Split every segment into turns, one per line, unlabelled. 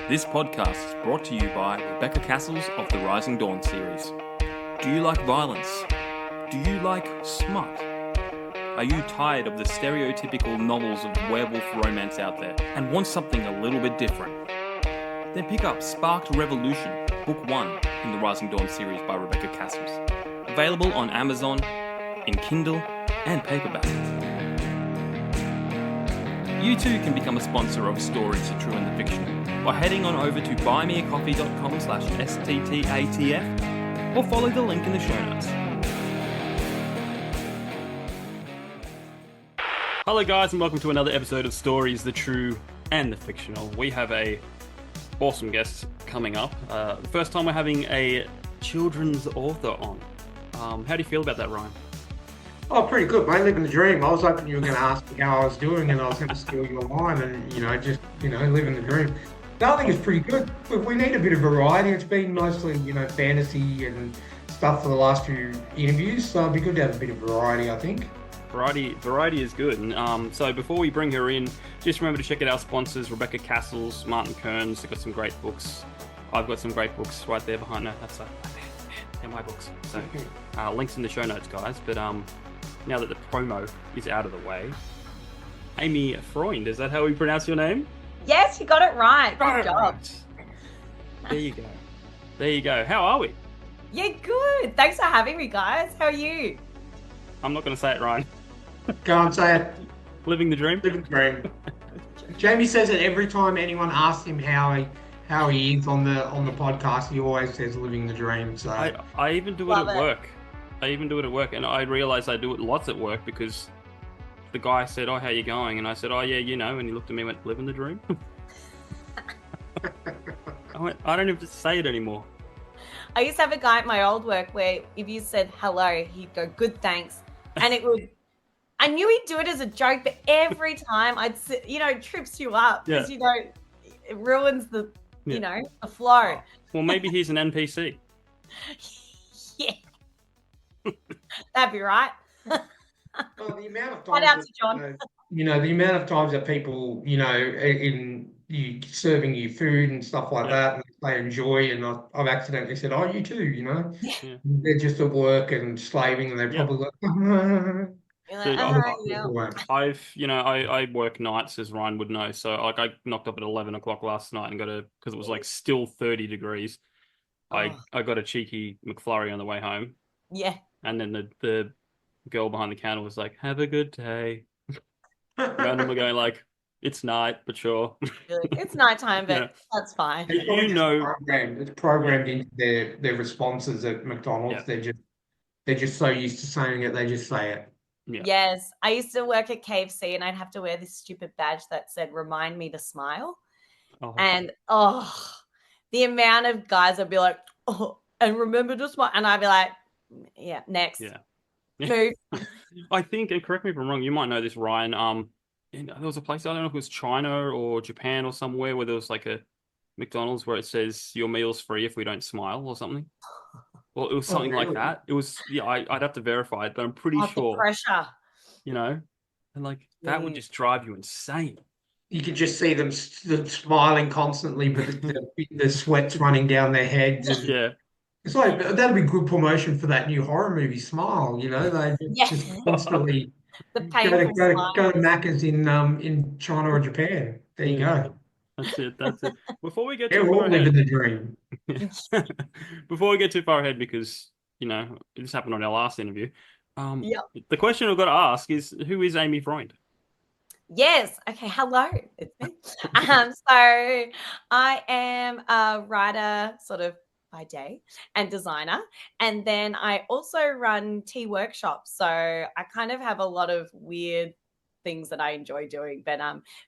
This podcast is brought to you by Rebecca Cassells of the Rising Dawn series. Do you like violence? Do you like smut? Are you tired of the stereotypical novels of werewolf romance out there and want something a little bit different? Then pick up Sparked Revolution, Book 1 in the Rising Dawn series by Rebecca Cassells. Available on Amazon, in Kindle and paperback. You too can become a sponsor of Stories, The True and the Fictional by heading on over to buymeacoffee.com/STTATF or follow the link in the show notes. Hello guys and welcome to another episode of Stories, The True and the Fictional. We have a awesome guest coming up. The first time we're having a children's author on. How do you feel about that, Ryan?
Oh, pretty good, mate. Living the dream. I was hoping you were going to ask me how I was doing, and I was going to steal your line, and just living the dream. No, I think it's pretty good. We need a bit of variety. It's been mostly fantasy and stuff for the last few interviews, so it'd be good to have a bit of variety, I think.
Variety is good. And so before we bring her in, just remember to check out our sponsors, Rebecca Cassells, Martin Kearns. They've got some great books. I've got some great books right there behind. No, that's they're my books. So links in the show notes, guys. But now that the promo is out of the way, Amy Freund, is that how we pronounce your name?
Yes, you got it right. Good job.
There you go. How are we?
Yeah, good. Thanks for having me, guys. How are you?
I'm not going to say it, Ryan.
Go on, say it.
Living the dream?
Living the dream. Jamie says it every time anyone asks him how he is on the podcast. He always says living the dream. So
I even do it at work. And I realize I do it lots at work because the guy said, "Oh, how you going?" And I said, "Oh, yeah, and he looked at me and went, "Living the dream." I went, I don't have to say it anymore.
I used to have a guy at my old work where if you said hello, he'd go, "Good, thanks." And I knew he'd do it as a joke, but every time it trips you up because, it ruins the, the flow.
Well, maybe he's an NPC.
Yeah. That'd be right.
Well, the amount of
times out to John.
The amount of times that people, in you serving you food and stuff like that, and they enjoy, and I've accidentally said, "Oh, you too," They're just at work and slaving, and they probably
I work nights, as Ryan would know. So I knocked up at 11 o'clock last night and because it was still 30 degrees. I got a cheeky McFlurry on the way home.
Yeah.
And then the girl behind the counter was like, "Have a good day." And we're going it's night, but sure.
It's nighttime, but that's fine.
It's programmed into their responses at McDonald's. Yeah. They're just so used to saying it, they just say it.
Yeah. Yes, I used to work at KFC, and I'd have to wear this stupid badge that said "Remind me to smile," and the amount of guys would be like, "Oh, and remember to smile," and I'd be like, "Yeah, next."
Yeah.
Move.
I think, and correct me if I'm wrong, you might know this, Ryan. There was a place, I don't know if it was China or Japan or somewhere, where there was a McDonald's where it says your meal's free if we don't smile or something. Well, it was something like that. It was, I'd have to verify it, but I'm pretty sure.
The pressure.
And that would just drive you insane.
You could just see them smiling constantly, but the sweat's running down their heads. And it's that'd be good promotion for that new horror movie, Smile. They just constantly go to Macca's in China or Japan. There you go.
That's it. Before we get
too far ahead, the dream.
Before we get too far ahead, because this happened on our last interview. The question I've got to ask is, who is Amy Freund?
Yes. Okay. Hello. It's me. So I am a writer, sort of by day, and designer, and then I also run tea workshops. So I kind of have a lot of weird things that I enjoy doing, but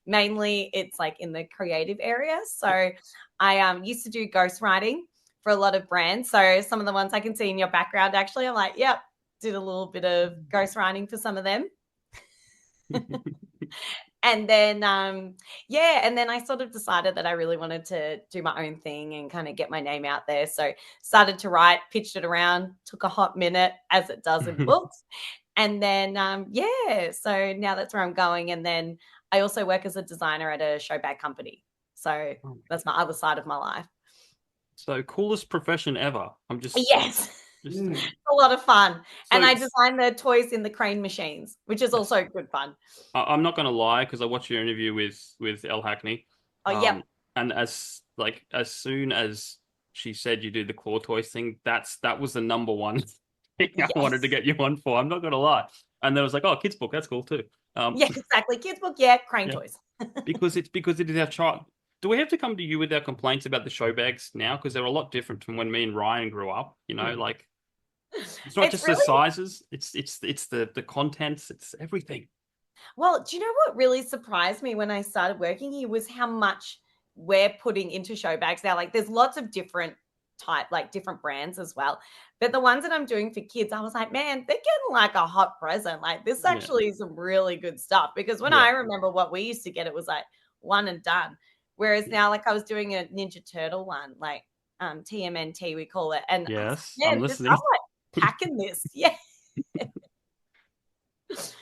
mainly it's in the creative area. So I used to do ghostwriting for a lot of brands. So some of the ones I can see in your background, actually, I'm yep, did a little bit of ghostwriting for some of them. And then, and then I sort of decided that I really wanted to do my own thing and kind of get my name out there. So started to write, pitched it around, took a hot minute, as it does in books. And then, so now that's where I'm going. And then I also work as a designer at a show bag company. So that's my other side of my life.
So coolest profession ever. I'm just
it's a lot of fun.
So,
and I design the toys in the crane machines, which is also good fun.
I'm not going to lie, because I watched your interview with Elle Hackney.
Oh,
And as soon as she said you do the claw toys thing, that was the number one thing I wanted to get you on for. I'm not going to lie. And then I was like, oh, kids book, that's cool too.
Yeah, exactly. Kids book, crane toys.
because it is our child. Do we have to come to you with our complaints about the show bags now? Because they're a lot different from when me and Ryan grew up. You know, like it's not just really the sizes; it's the contents, it's everything.
Well, do you know what really surprised me when I started working here was how much we're putting into show bags now. Like, there's lots of different different brands as well. But the ones that I'm doing for kids, I was like, man, they're getting like a hot present. Like, this actually is some really good stuff. Because when I remember what we used to get, it was like one and done. Whereas now, like, I was doing a Ninja Turtle one, like TMNT, we call it. And
yes,
like,
I'm listening.
I'm like packing this. Yeah.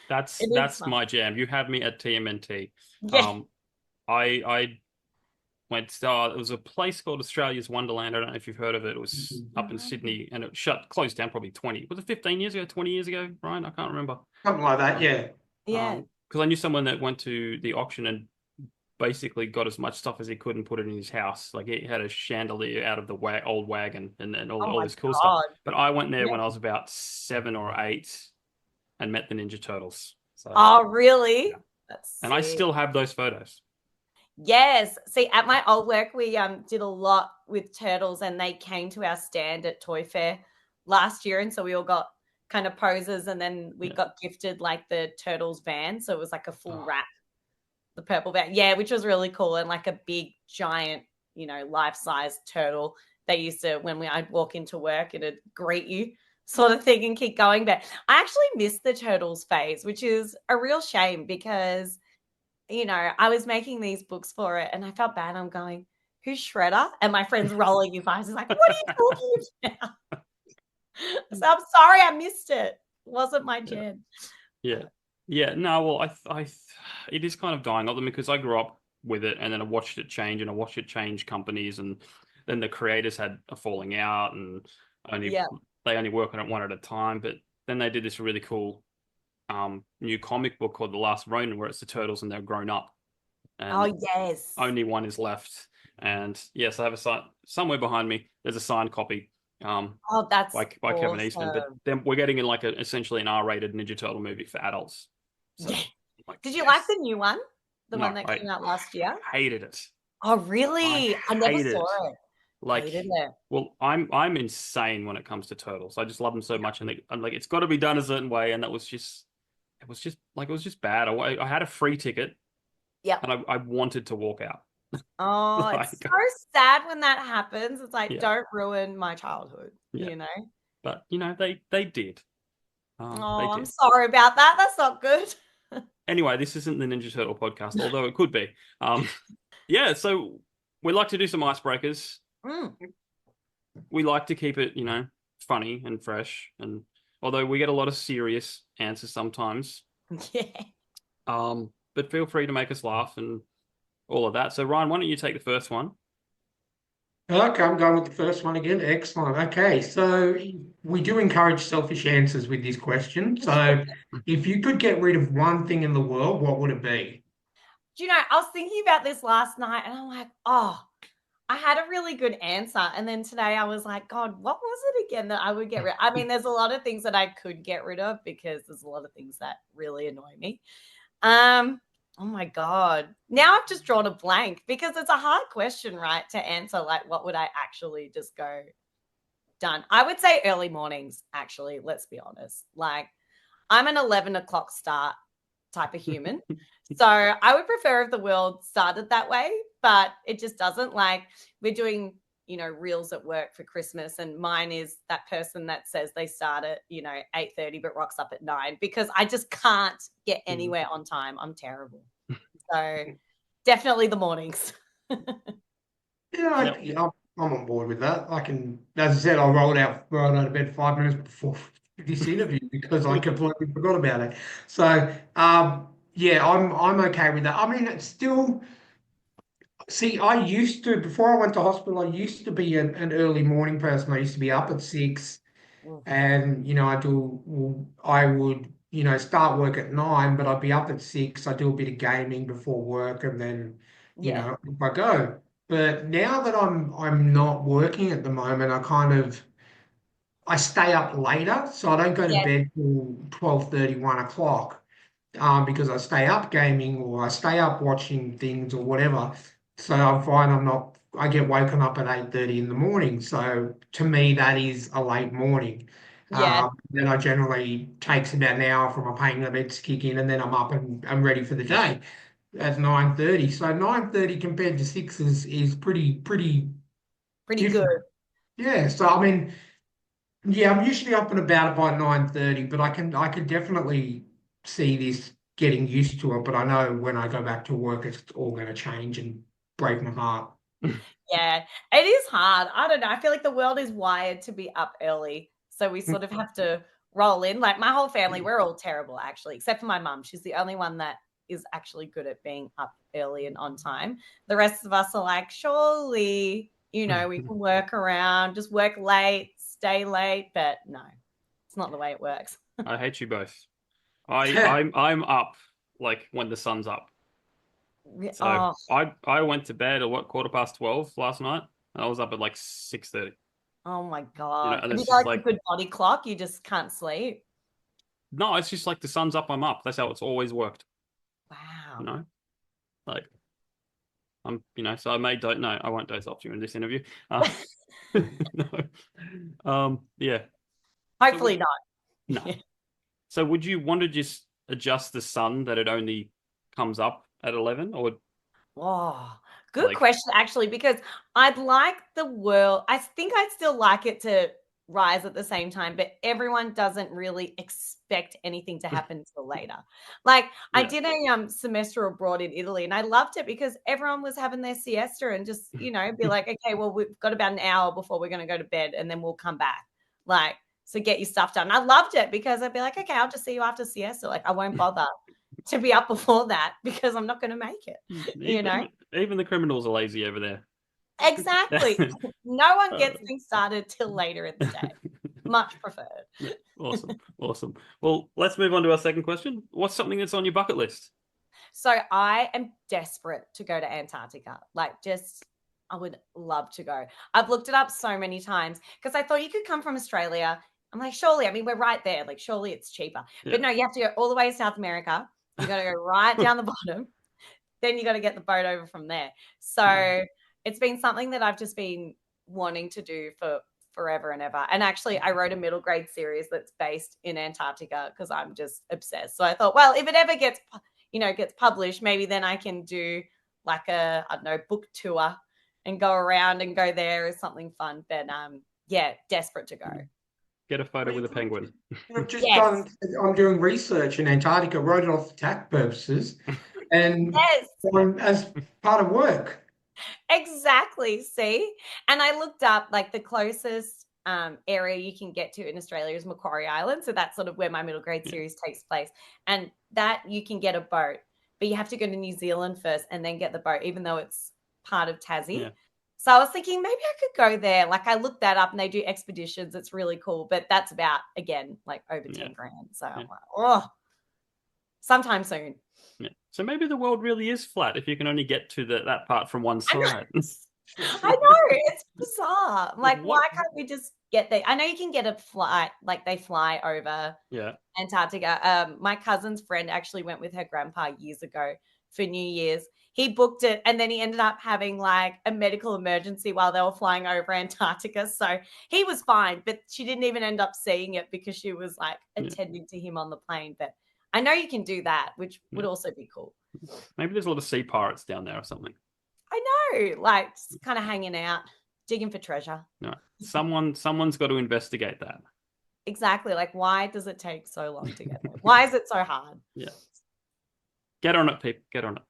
That's my jam. You have me at TMNT.
Yeah.
I went. It was a place called Australia's Wonderland. I don't know if you've heard of it. It was up in Sydney, and it closed down probably 15 years ago, 20 years ago, Ryan? I can't remember.
Something like that, yeah.
Yeah.
Because I knew someone that went to the auction and basically got as much stuff as he could and put it in his house. Like, he had a chandelier out of the old wagon and all this cool stuff. But I went there when I was about 7 or 8 and met the Ninja Turtles. So,
oh, really?
Yeah.
That's sick.
And I still have those photos.
Yes. See, at my old work, we did a lot with turtles, and they came to our stand at Toy Fair last year. And so we all got kind of poses, and then we got gifted like the Turtles van. So it was like a full wrap, the purple van. Yeah, which was really cool. And like a big, giant, life-size turtle. They used to, when I'd walk into work, it'd greet you, sort of thing, and keep going. But I actually missed the Turtles phase, which is a real shame because, I was making these books for it and I felt bad. I'm going, who's Shredder? And my friend's rolling his eyes. He's like, what are you talking about? So I'm sorry I missed it. It wasn't my jam.
Yeah. No, well, it is kind of dying on them because I grew up with it and then I watched it change and I watched it change companies, and then the creators had a falling out and they only work on it one at a time. But then they did this really cool new comic book called The Last Ronin, where it's the turtles and they're grown up. And only one is left. And yes, I have a sign somewhere behind me. There's a signed copy.
That's
by Kevin Eastman. But then we're getting in like essentially an R-rated Ninja Turtle movie for adults. So,
did you like the new one? The one that came out last year?
I hated it.
Oh, really? I never saw it.
Like, well, I'm insane when it comes to turtles. I just love them so much, and I'm like, it's got to be done a certain way, and it was just bad. I had a free ticket, and I wanted to walk out.
Oh, it's so sad when that happens. It's like, don't ruin my childhood,
But they did.
I'm sorry about that. That's not good.
Anyway, this isn't the Ninja Turtle podcast, although it could be. So we like to do some icebreakers. We like to keep it, funny and fresh, and although we get a lot of serious answers sometimes. But feel free to make us laugh and all of that. So Ryan, why don't you take the first one?
Okay, I'm going with the first one again. Excellent. Okay, so we do encourage selfish answers with this question. So if you could get rid of one thing in the world, what would it be?
Do I was thinking about this last night and I'm like, I had a really good answer. And then today I was like, God, what was it again that I would get rid of? I mean, there's a lot of things that I could get rid of because there's a lot of things that really annoy me. Oh my God. Now I've just drawn a blank because it's a hard question, right? To answer, like, what would I actually just go done? I would say early mornings, actually, let's be honest. Like, I'm an 11 o'clock start type of human. So I would prefer if the world started that way, but it just doesn't. Like, we're doing, reels at work for Christmas, and mine is that person that says they start at, 8:30 but rocks up at 9 because I just can't get anywhere on time. I'm terrible. So definitely the mornings.
I'm on board with that. I can, as I said, I rolled out of bed 5 minutes before this interview because I completely forgot about it. So I'm okay with that. I mean, it's still, See, I used to, before I went to hospital, I used to be an early morning person. I used to be up at 6 and, I would, start work at 9, but I'd be up at 6. I do a bit of gaming before work and then,
Yeah.
if I go. But now that I'm not working at the moment, I stay up later, so I don't go to
Yes.
bed till 12:30, 1 o'clock, because I stay up gaming or I stay up watching things or whatever. So I find I get woken up at 8:30 in the morning. So to me, that is a late morning.
Yeah.
Then I generally takes about an hour for my pain in the bed to kick in, and then I'm up and I'm ready for the day at 9:30. So 9:30 compared to 6 is pretty
Pretty good.
different. Yeah. So I mean. Yeah, I'm usually up and about by 9:30, but I can definitely see this getting used to it. But I know when I go back to work, it's all going to change and break my heart.
Yeah, it is hard. I don't know. I feel like the world is wired to be up early. So we sort of have to roll in. Like my whole family, we're all terrible actually, except for my mum. She's the only one that is actually good at being up early and on time. The rest of us are like, surely, we can work around, just work late, stay late. But no, it's not the way it works.
I hate you both. I'm up like when the sun's up. So I went to bed at 12:15 last night. And I was up at like 6:30.
Oh my God.
And
Have
it's
you got
like
a good body clock? You just can't sleep.
no, it's just like the sun's up, I'm up. That's how it's always worked.
Wow.
Like so I don't know. I won't doze off during this interview. No. Yeah.
Hopefully not.
No. So would you want to just adjust the sun that it only comes up at 11 or
good question actually, because I'd like the world. I think I'd still like it to rise at the same time, but everyone doesn't really expect anything to happen until later. Like I did a semester abroad in Italy and I loved it because everyone was having their siesta and just, be like, okay, well, we've got about an hour before we're going to go to bed and then we'll come back. Like, so get your stuff done. I loved it because I'd be like, okay, I'll just see you after siesta. Like I won't bother to be up before that because I'm not going to make it.
Even the criminals are lazy over there.
Exactly. No one gets things started till later in the day. Much preferred.
Awesome. Well, let's move on to our second question. What's something that's on your bucket list?
So I am desperate to go to Antarctica. I would love to go. I've looked it up so many times because I thought you could come from Australia. I'm like, surely, we're right there. Like, surely it's cheaper. Yeah. But no, you have to go all the way to South America. You got to go right down the bottom. Then you got to get the boat over from there. So it's been something that I've just been wanting to do for forever and ever. And actually, I wrote a middle grade series that's based in Antarctica because I'm just obsessed. So I thought, well, if it ever gets published, maybe then I can do like a, I don't know, book tour and go around and go there is something fun. But desperate to go.
Get a photo with a penguin.
I'm doing research in Antarctica, wrote it off for tax purposes, and as part of work.
Exactly. See? And I looked up like the closest area you can get to in Australia is Macquarie Island. So that's sort of where my middle grade series takes place. And that you can get a boat, but you have to go to New Zealand first and then get the boat, even though it's part of Tassie. Yeah. So I was thinking maybe I could go there. Like I looked that up and they do expeditions. It's really cool. But that's about, again, like over 10 grand. So I'm like, sometime soon.
Yeah. So maybe the world really is flat if you can only get to that part from one side.
I know. It's bizarre. I'm like, why can't we just get there? I know you can get a flight, like they fly over Antarctica. My cousin's friend actually went with her grandpa years ago for New Year's. He booked it and then he ended up having like a medical emergency while they were flying over Antarctica. So he was fine, but she didn't even end up seeing it because she was like attending to him on the plane. But I know you can do that, which would also be cool.
Maybe there's a lot of sea pirates down there or something.
I know, like just kind of hanging out, digging for treasure.
No, someone's got to investigate that.
Exactly. Like, why does it take so long to get there? Why is it so hard?
Yeah. Get on it, people. Get on it.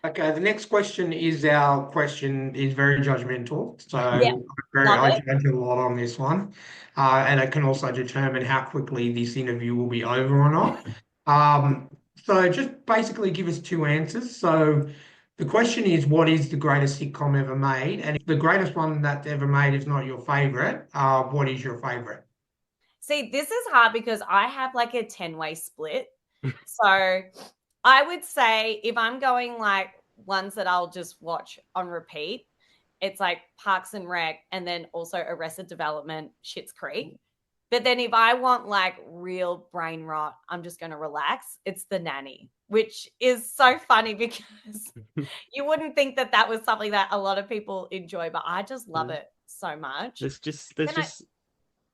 Okay, the next question is very judgmental. So I judge a lot on this one. And it can also determine how quickly this interview will be over or not. So just basically give us two answers. So The question is, what is the greatest sitcom ever made? And if the greatest one that's ever made is not your favorite, what is your favorite?
See, this is hard because I have like a 10-way split. So I would say if I'm going like ones that I'll just watch on repeat, it's like Parks and Rec and then also Arrested Development, Schitt's Creek. But then if I want like real brain rot, I'm just going to relax. It's The Nanny, which is so funny because you wouldn't think that that was something that a lot of people enjoy, but I just love it so much.
There's just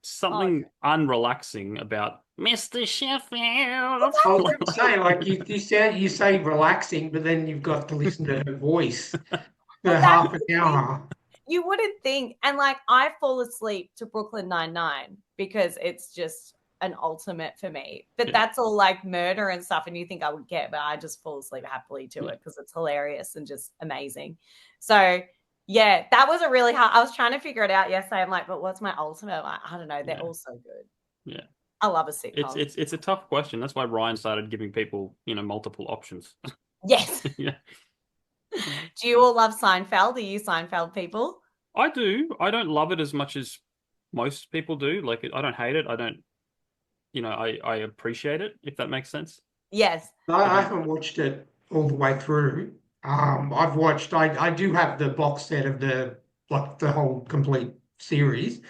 something unrelaxing about Mr. Sheffield.
I was going to say, like you say relaxing, but then you've got to listen to her voice for half an hour.
You wouldn't think, and like I fall asleep to Brooklyn Nine-Nine because it's just an ultimate for me. But that's all like murder and stuff, and you think I would get, but I just fall asleep happily to it because it's hilarious and just amazing. So yeah, that was a really hard. I was trying to figure it out yesterday. I'm like, but what's my ultimate? Like, I don't know. They're all so good.
Yeah,
I love a sitcom.
It's a tough question. That's why Ryan started giving people multiple options.
Yes.
Yeah.
Do you all love Seinfeld? Are you Seinfeld people?
I do. I don't love it as much as most people do. Like, I don't hate it. I don't, I appreciate it, if that makes sense.
Yes.
I haven't watched it all the way through. I've watched. I do have the box set of the whole complete series.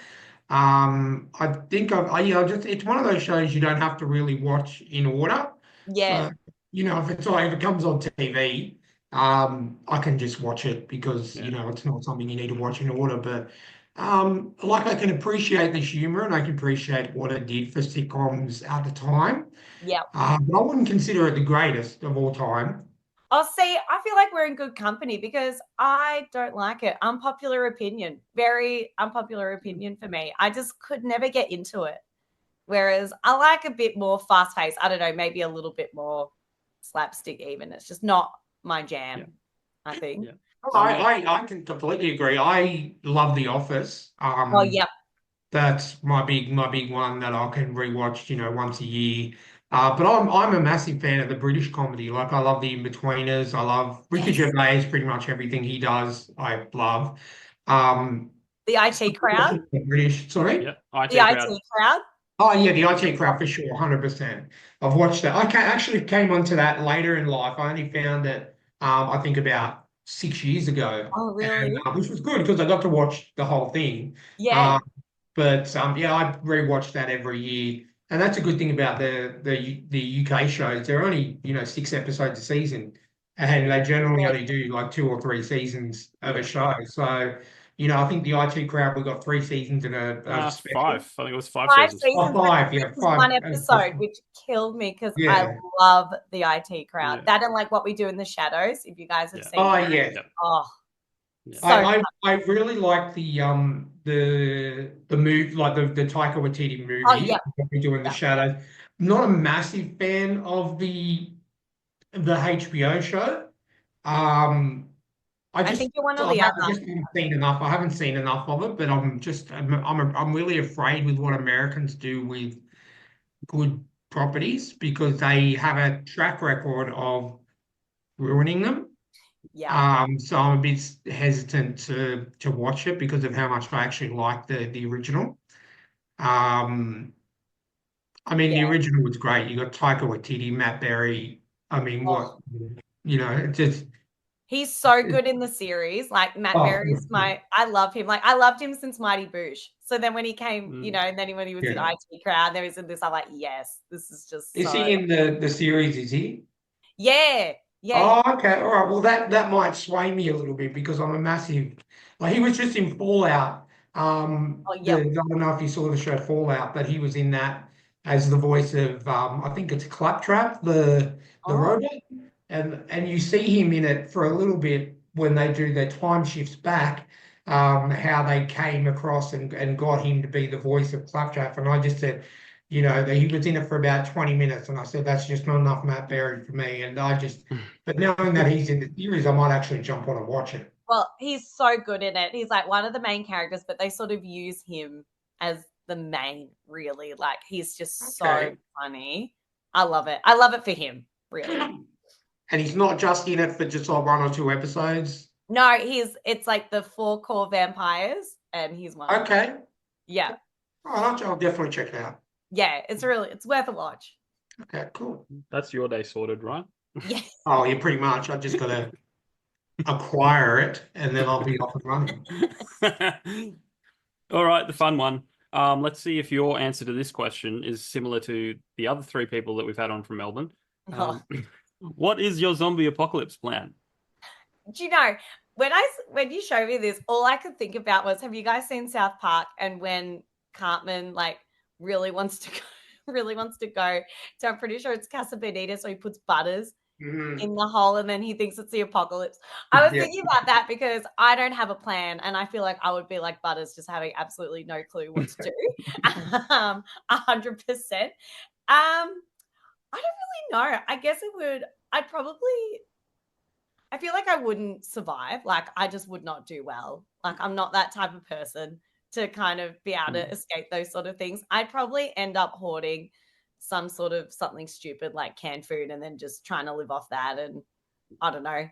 I think it's one of those shows you don't have to really watch in order.
Yeah.
So, if it comes on TV, I can just watch it because it's not something you need to watch in order. But I can appreciate the humor and I can appreciate what it did for sitcoms at the time.
Yeah.
But I wouldn't consider it the greatest of all time.
Oh, see, I feel like we're in good company because I don't like it. Unpopular opinion, very unpopular opinion for me. I just could never get into it. Whereas I like a bit more fast paced. I don't know, maybe a little bit more slapstick even. It's just not my jam, I think.
Yeah.
I can completely agree. I love The Office.
Oh, yeah.
That's my big one that I can rewatch, once a year. But I'm a massive fan of the British comedy. Like I love the In-Betweeners. I love Ricky Gervais. Pretty much everything he does, I love.
The IT crowd.
British, sorry.
Yeah,
the IT crowd.
Oh yeah, the IT crowd for sure, 100%. I've watched that. Actually came onto that later in life. I only found it, I think about 6 years ago.
Oh really?
And, which was good because I got to watch the whole thing.
Yeah.
But I rewatch that every year, and that's a good thing about the UK shows. They're only 6 episodes a season, and they generally only do like 2 or 3 seasons of a show. So I think the IT crowd, we got 3 seasons and a special.
5. I think it was 5 seasons.
Oh,
5, yeah, 5.
One episode, which killed me because I love the IT crowd. That and like What We Do in the Shadows. If you guys have seen.
Oh yeah.
Oh.
So I really like the move, like the Taika Waititi movie.
Oh yeah.
What We Do in the Shadows. Not a massive fan of the HBO show.
I think you're one or the other.
I just haven't seen enough. I haven't seen enough of it, but I'm really afraid with what Americans do with good properties because they have a track record of ruining them.
Yeah.
So I'm a bit hesitant to watch it because of how much I actually like the original. The original was great. You got Taika Waititi, Matt Berry. I mean, it's just.
He's so good in the series. Like Matt Berry's I love him. Like I loved him since Mighty Boosh. So then when he came, and then when he was in IT Crowd, there was in this. I'm like, yes, this is just.
Is he in the series? Is he?
Yeah.
Yeah. Oh, okay. All right. Well, that might sway me a little bit because I'm a massive. Like he was just in Fallout. I don't know if you saw the show Fallout, but he was in that as the voice of I think it's Claptrap, the robot, and you see him in it for a little bit when they do their time shifts back. How they came across and got him to be the voice of Claptrap, and I just said. That he was in it for about 20 minutes, and I said that's just not enough Matt Berry for me. And but knowing that he's in the series, I might actually jump on and watch it.
Well, he's so good in it. He's like one of the main characters, but they sort of use him as the main, really. Like he's just so funny. I love it. I love it for him, really.
And he's not just in it for just like 1 or 2 episodes.
No, it's like the 4 core vampires, and he's one.
Okay.
Yeah.
I'll definitely check it out.
Yeah, it's worth a watch.
Okay, cool.
That's your day sorted, right?
Yeah.
Oh, yeah, pretty much. I just got to acquire it, and then I'll be off and running.
All right, the fun one. Let's see if your answer to this question is similar to the other 3 people that we've had on from Melbourne. What is your zombie apocalypse plan?
Do you know, when you showed me this, all I could think about was, have you guys seen South Park? And when Cartman really wants to go, so I'm pretty sure it's Casablanca, so he puts Butters in the hole, and then he thinks it's the apocalypse. I was thinking about that because I don't have a plan, and I feel like I would be like Butters, just having absolutely no clue what to do. 100%. I don't really know. I guess it would. I feel like I wouldn't survive. Like, I just would not do well. Like, I'm not that type of person to kind of be able to escape those sort of things. I'd probably end up hoarding some sort of something stupid like canned food and then just trying to live off that, and I don't know,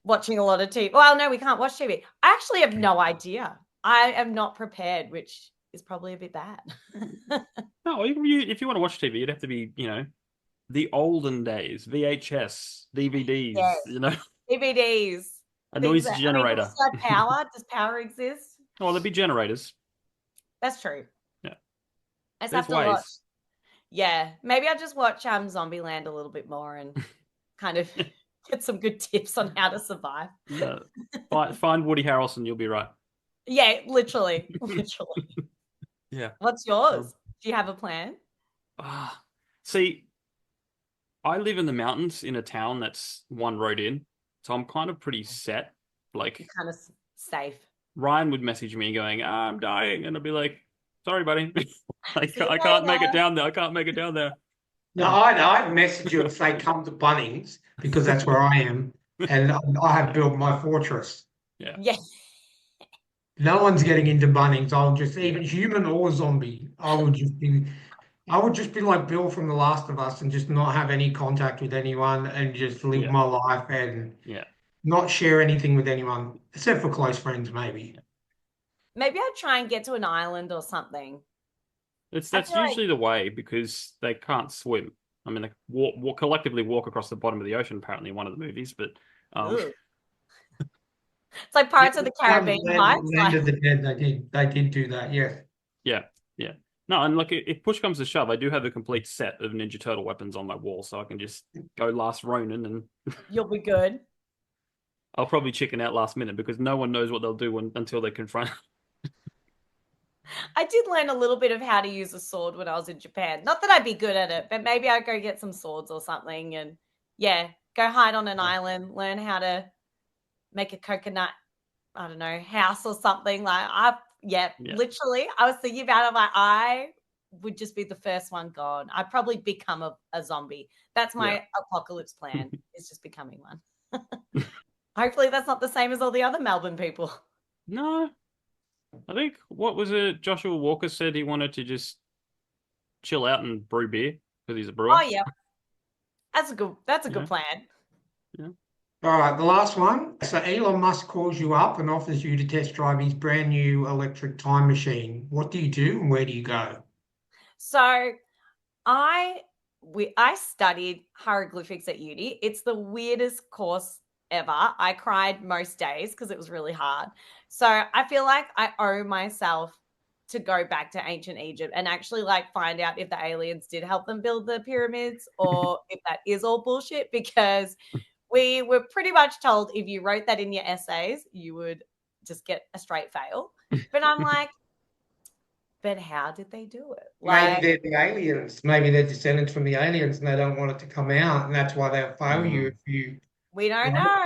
watching a lot of TV. Well, no, we can't watch TV. I actually have no idea. I am not prepared, which is probably a bit bad.
No, if you want to watch TV, you'd have to be, the olden days, VHS, DVDs,
Yes. DVDs.
A noise generator.
Power? Does power exist?
Oh, there'd be generators.
That's true.
Yeah.
I just have to watch. Yeah, maybe I'll just watch Zombieland a little bit more and kind of get some good tips on how to survive.
Yeah. Find Woody Harrelson, you'll be right.
Yeah, literally.
Yeah.
What's yours? Do you have a plan?
See, I live in the mountains in a town that's 1 road in, so I'm kind of pretty set. Like,
you're kind of safe.
Ryan would message me going, I'm dying, and I'd be like, sorry, buddy. I can't make it down there. I can't make it down there.
No, I'd message you and say, come to Bunnings, because that's where I am, and I have built my fortress.
Yeah.
Yes.
No one's getting into Bunnings. I'll just, even human or zombie, I would just be like Bill from The Last of Us and just not have any contact with anyone and just live my life and not share anything with anyone, except for close friends, maybe.
Maybe I'd try and get to an island or something.
That's usually the way, because they can't swim. I mean, they collectively walk across the bottom of the ocean, apparently, in one of the movies, but...
It's like Pirates of the Caribbean.
Land of the Dead, they did do that, yeah.
Yeah. No, and look, if push comes to shove, I do have a complete set of Ninja Turtle weapons on my wall, so I can just go last Ronin and...
You'll be good.
I'll probably chicken out last minute, because no one knows what they'll do until they confront...
I did learn a little bit of how to use a sword when I was in Japan. Not that I'd be good at it, but maybe I'd go get some swords or something and, go hide on an island, learn how to make a coconut, I don't know, house or something. Literally, I was thinking about it, like, I would just be the first one gone. I'd probably become a zombie. That's my apocalypse plan, is just becoming one. Hopefully that's not the same as all the other Melbourne people.
No. I think, what was it, Joshua Walker said he wanted to just chill out and brew beer because he's a brewer.
Oh, yeah. That's a good plan.
Yeah. All right, the last one. So Elon Musk calls you up and offers you to test drive his brand new electric time machine. What do you do and where do you go?
So I studied hieroglyphics at uni. It's the weirdest course ever. I cried most days because it was really hard. So I feel like I owe myself to go back to ancient Egypt and actually find out if the aliens did help them build the pyramids or if that is all bullshit, because we were pretty much told if you wrote that in your essays, you would just get a straight fail. But I'm like, but how did they do it?
Maybe they're the aliens. Maybe they're descendants from the aliens and they don't want it to come out, and that's why they'll fail you if you...
We don't know.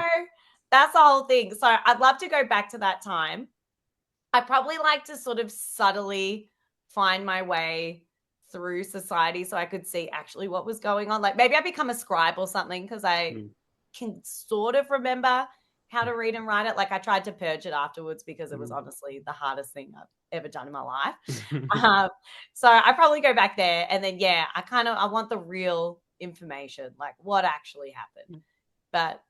That's the whole thing. So I'd love to go back to that time. I probably like to sort of subtly find my way through society so I could see actually what was going on. Like maybe I become a scribe or something because I can sort of remember how to read and write it. Like I tried to purge it afterwards because it was honestly the hardest thing I've ever done in my life. So I probably go back there and then, I want the real information, like what actually happened. but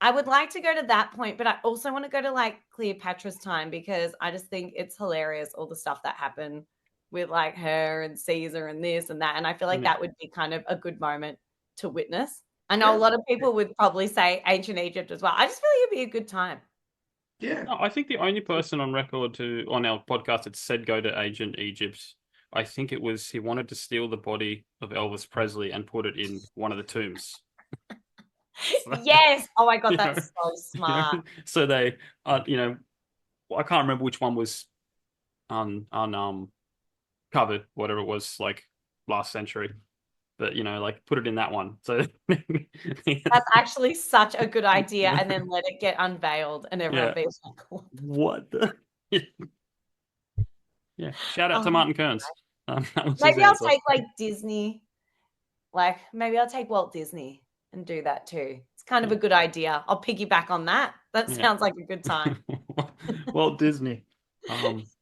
I would like to go to that point, but I also want to go to like Cleopatra's time because I just think it's hilarious, all the stuff that happened with like her and Caesar and this and that. And I feel like that would be kind of a good moment to witness. I know a lot of people would probably say ancient Egypt as well. I just feel like it'd be a good time.
Yeah.
No, I think the only person on record on our podcast that said go to ancient Egypt, I think it was he wanted to steal the body of Elvis Presley and put it in one of the tombs.
Yes. Oh my God, that's so smart.
So they, I can't remember which one was covered, whatever it was, like last century. But like put it in that one. So
that's actually such a good idea, and then let it get unveiled, and everyone be like,
"What the?" Yeah. Shout out to Martin Kearns.
Maybe I'll take like Disney. Like maybe I'll take Walt Disney and do that too. It's kind of a good idea. I'll piggyback on that. That sounds like a good time.
Walt Disney.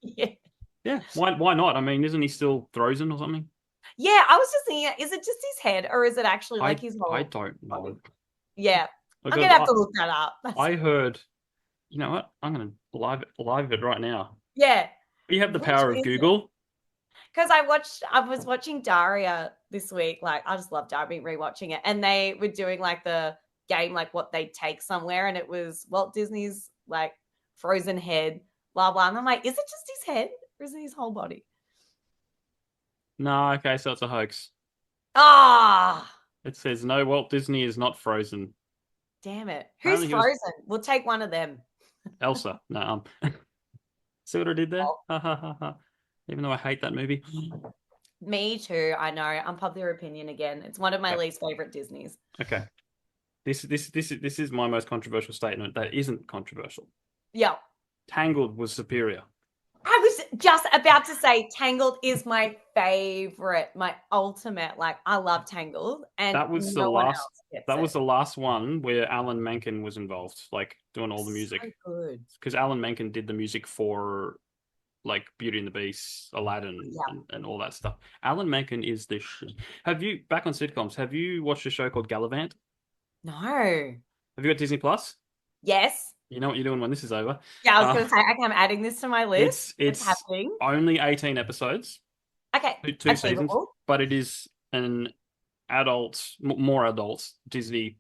Yeah. Why not? I mean, isn't he still frozen or something?
Yeah, I was just thinking, is it just his head or is it actually like his whole?
I don't know.
Yeah, I'm gonna have to look that up.
I heard. You know what? I'm gonna live it right now.
Yeah.
You have the power of Google.
Because I was watching Daria this week. Like, I just love Daria, been rewatching it. And they were doing like the game, like what they take somewhere. And it was Walt Disney's like frozen head, blah, blah. And I'm like, is it just his head or is it his whole body?
No, okay, so it's a hoax.
Ah!
It says, no, Walt Disney is not frozen.
Damn it. Who's frozen? We'll take one of them.
Elsa. No, see what I did there? Even though I hate that movie.
Me too. I know. Unpopular opinion again. It's one of my least favorite Disneys.
Okay. This is my most controversial statement that isn't controversial.
Yeah.
Tangled was superior.
I was just about to say Tangled is my favorite, my ultimate. Like, I love Tangled, and
that was the last one where Alan Menken was involved, like doing all the music.
So good.
Because Alan Menken did the music for like Beauty and the Beast, Aladdin, and all that stuff. Alan Menken is the shit. Back on sitcoms, have you watched a show called Gallivant?
No.
Have you got Disney Plus?
Yes.
You know what you're doing when this is over.
Yeah, I was going to say, okay, I'm adding this to my list.
It's happening. Only 18 episodes.
Okay.
Two seasons. But it is an more adult Disney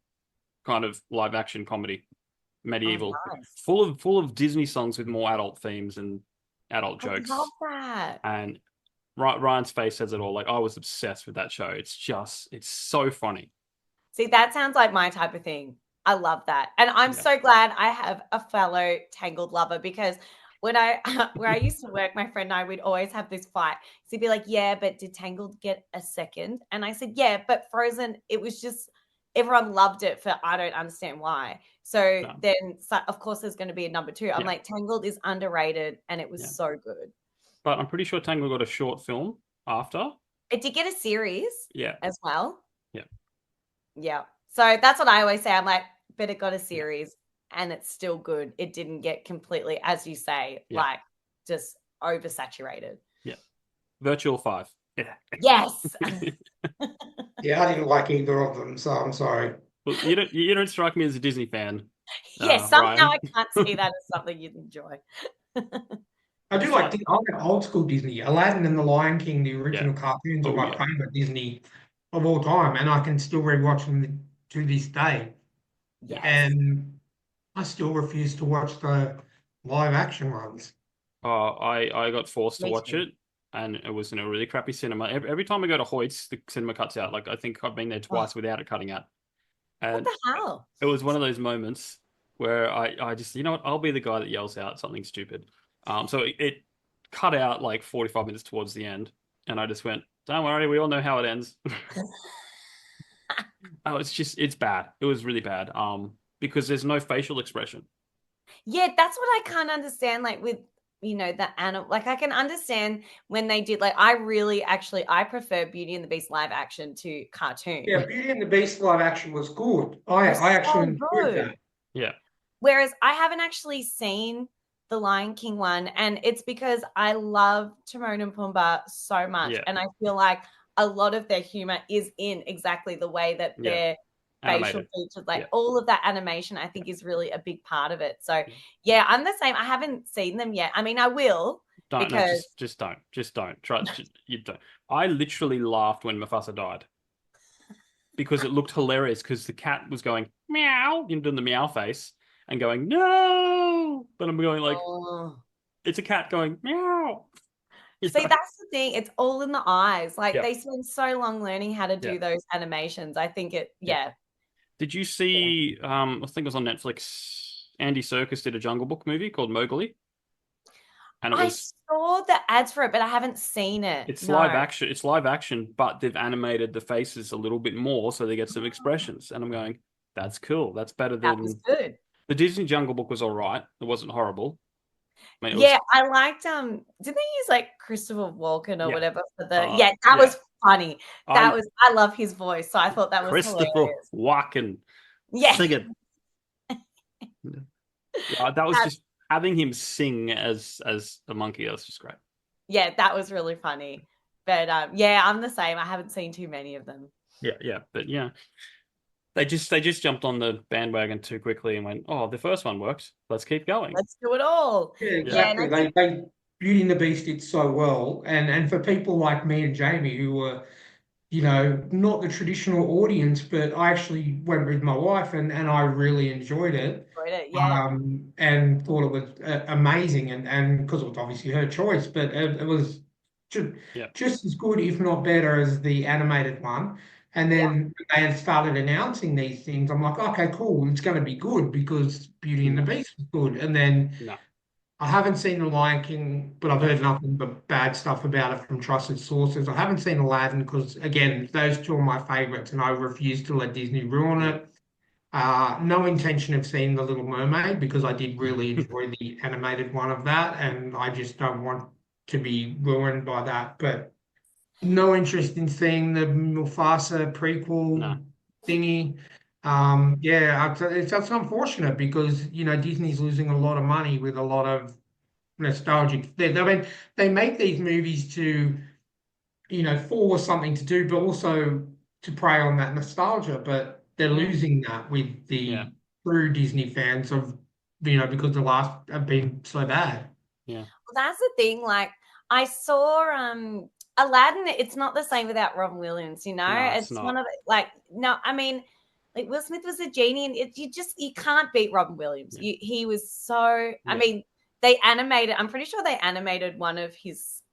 kind of live action comedy, medieval, full of Disney songs with more adult themes and adult jokes.
I love that.
And Ryan's face says it all. Like, I was obsessed with that show. It's so funny.
See, that sounds like my type of thing. I love that. And I'm so glad I have a fellow Tangled lover, because where I used to work, my friend and I would always have this fight. So he'd be like, yeah, but did Tangled get a second? And I said, yeah, but Frozen, it was just, everyone loved it for, I don't understand why. So then, of course, there's going to be a number 2. I'm like, Tangled is underrated, and it was so good.
But I'm pretty sure Tangled got a short film after.
It did get a series as well.
Yeah.
Yeah. So that's what I always say. I'm like, but it got a series and it's still good. It didn't get completely, as you say, like just oversaturated.
Yeah. Virtual 5. Yeah.
Yes.
Yeah, I didn't like either of them, so I'm sorry.
Well, you don't strike me as a Disney fan.
Yes, somehow I can't see that as something you'd enjoy.
I do like old school Disney. Aladdin and the Lion King, the original cartoons, are my favorite Disney of all time, and I can still rewatch them to this day.
Yes.
And I still refuse to watch the live action ones.
I got forced to watch it, and it was in a really crappy cinema. Every time I go to Hoyt's, the cinema cuts out. Like, I think I've been there twice without it cutting out. And
what the hell?
It was one of those moments where I just, you know what, I'll be the guy that yells out something stupid. So it cut out like 45 minutes towards the end, and I just went, don't worry, we all know how it ends. It's bad. It was really bad. Because there's no facial expression.
Yeah, that's what I can't understand. Like with, the animal, like I can understand when they did, like I prefer Beauty and the Beast live action to cartoon.
Yeah, Beauty and the Beast live action was good. I actually enjoyed that.
Yeah.
Whereas I haven't actually seen the Lion King one, and it's because I love Timon and Pumbaa so much, and I feel like a lot of their humor is in exactly the way that their facial
Animated.
features, like all of that animation, I think is really a big part of it. So yeah, I'm the same. I haven't seen them yet. I mean, I will.
Don't
because
no, just don't try. You don't. I literally laughed when Mufasa died because it looked hilarious. Because the cat was going meow, doing the meow face and going no, but I'm going like it's a cat going meow.
See, that's the thing. It's all in the eyes. Like
Yep.
they spend so long learning how to do those animations. I think
Did you see? I think it was on Netflix. Andy Serkis did a Jungle Book movie called Mowgli, and
I saw the ads for it, but I haven't seen it.
It's live action. It's live action, but they've animated the faces a little bit more, so they get some expressions. And I'm going, that's cool. That's better than
that was good.
The Disney Jungle Book was all right. It wasn't horrible.
I mean, I liked didn't they use like Christopher Walken or whatever for the that was funny. I love his voice, so I thought that was
Christopher
hilarious.
Walken.
Yeah.
Sing it. That was just having him sing as a monkey. That was just great.
Yeah, that was really funny. But I'm the same. I haven't seen too many of them.
But they just jumped on the bandwagon too quickly and went, "Oh, the first one worked. Let's keep going.
Let's do it all."
Yeah, exactly. They Beauty and the Beast did so well, and for people like me and Jamie who were, not the traditional audience, but I actually went with my wife and I really enjoyed it. And thought it was amazing, and because it was obviously her choice, but it was just as good, if not better, as the animated one. And then they had started announcing these things. I'm like, okay, cool, it's going to be good because Beauty and the Beast was good. And then I haven't seen The Lion King, but I've heard nothing but bad stuff about it from trusted sources. I haven't seen Aladdin because, again, those two are my favorites, and I refuse to let Disney ruin it. No intention of seeing The Little Mermaid because I did really enjoy the animated one of that, and I just don't want to be ruined by that. But no interest in seeing the Mufasa prequel thingy. It's unfortunate because Disney's losing a lot of money with a lot of nostalgic. They make these movies to for something to do, but also to prey on that nostalgia. But they're losing that with the true Disney fans because the last have been so bad.
Yeah, well, that's the thing. Like I saw Aladdin. It's not the same without Robin Williams. No, it's one of I mean, like Will Smith was a genie, and you can't beat Robin Williams. He was so. I mean, they animated. I'm pretty sure they animated one of his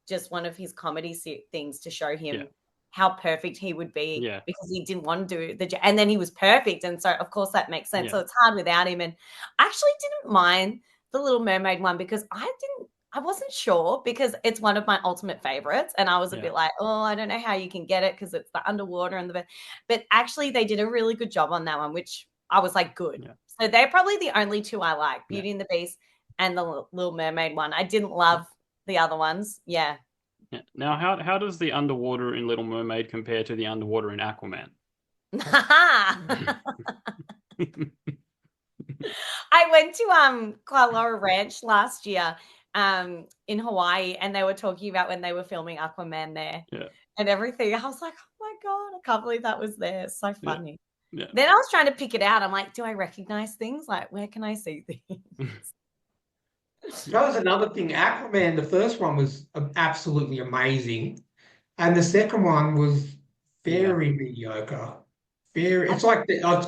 just one of his comedy things to show him how perfect he would be because he didn't want to do and then he was perfect, and so of course that makes sense. So it's hard without him. And I actually didn't mind the Little Mermaid one because I wasn't sure because it's one of my ultimate favorites, and I was a bit like, oh, I don't know how you can get it because it's the underwater and but actually they did a really good job on that one, which I was like, good. So they're probably the only two I like, Beauty and the Beast and the Little Mermaid one. I didn't love the other ones. Yeah.
Now, how does the underwater in Little Mermaid compare to the underwater in Aquaman?
I went to Kualoa Ranch last year in Hawaii, and they were talking about when they were filming Aquaman there and everything. I was like, oh my God, I can't believe that was there. It's so funny. Then I was trying to pick it out. I'm like, do I recognize things? Like, where can I see things?
That was another thing. Aquaman, the first one was absolutely amazing, and the second one was very mediocre. It's like it's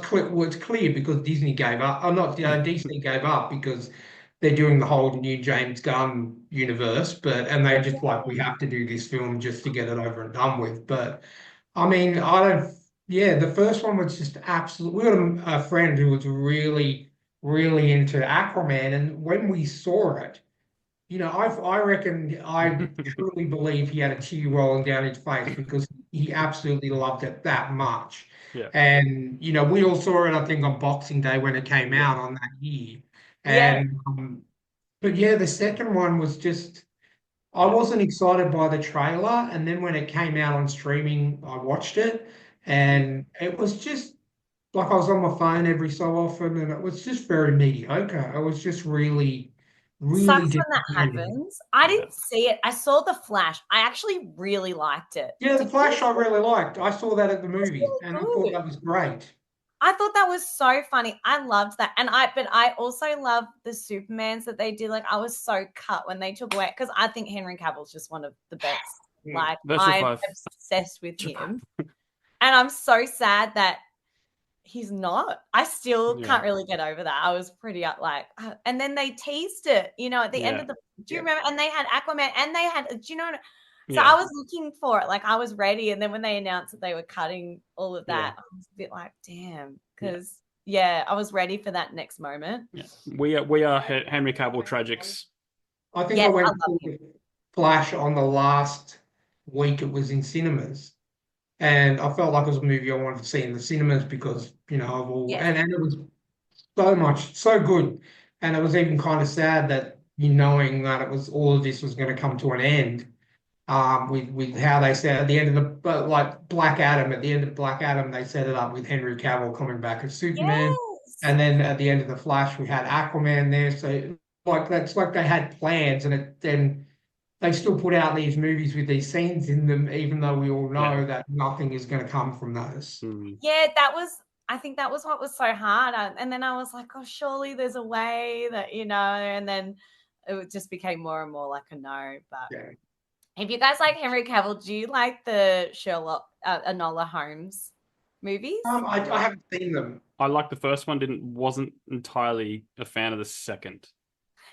clear because Disney gave up. Or not Disney gave up because they're doing the whole new James Gunn universe, and they just like, we have to do this film just to get it over and done with. But I mean, I don't. Yeah, the first one was just absolutely. We got a friend who was really really into Aquaman, and when we saw it, I reckon I truly believe he had a tear rolling down his face because he absolutely loved it that much. And we all saw it, I think, on Boxing Day when it came out on that year. And but the second one was just, I wasn't excited by the trailer, and then when it came out on streaming, I watched it, and it was just like I was on my phone every so often, and it was just very mediocre. It was just really, Really
Sucks when that
disappointing.
happens. I didn't see it. I saw The Flash. I actually really liked it.
Yeah, The Flash I really liked. I saw that at the movies,
really
and I thought
good.
that was great.
I thought that was so funny. I loved that. But I also love the Supermans that they did. Like, I was so cut when they took away, because I think Henry Cavill's just one of the best. Like, I'm obsessed with him. And I'm so sad that he's not. I still can't really get over that. I was pretty and then they teased it, at the end of do you remember? And they had Aquaman, and they had, do you know? So I was looking for it, like I was ready. And then when they announced that they were cutting all of that, I was a bit like, damn, because I was ready for that next moment.
Yeah, we are Henry Cavill tragics.
I think I went to Flash on the last week it was in cinemas. And I felt like it was a movie I wanted to see in the cinemas because, of all, and it was so good. And it was even kind of sad that knowing that it was all of this was going to come to an end. With how they said at the end of Black Adam, at the end of Black Adam, they set it up with Henry Cavill coming back as Superman.
Yes.
And then at the end of The Flash, we had Aquaman there. So that's like they had plans, and then they still put out these movies with these scenes in them, even though we all know that nothing is going to come from those.
Yeah, I think that was what was so hard. And then I was like, oh, surely there's a way that, and then it just became more and more like a no. But if you guys like Henry Cavill, do you like the Sherlock, Enola Holmes movies?
I haven't seen them.
I liked the first one, wasn't entirely a fan of the second.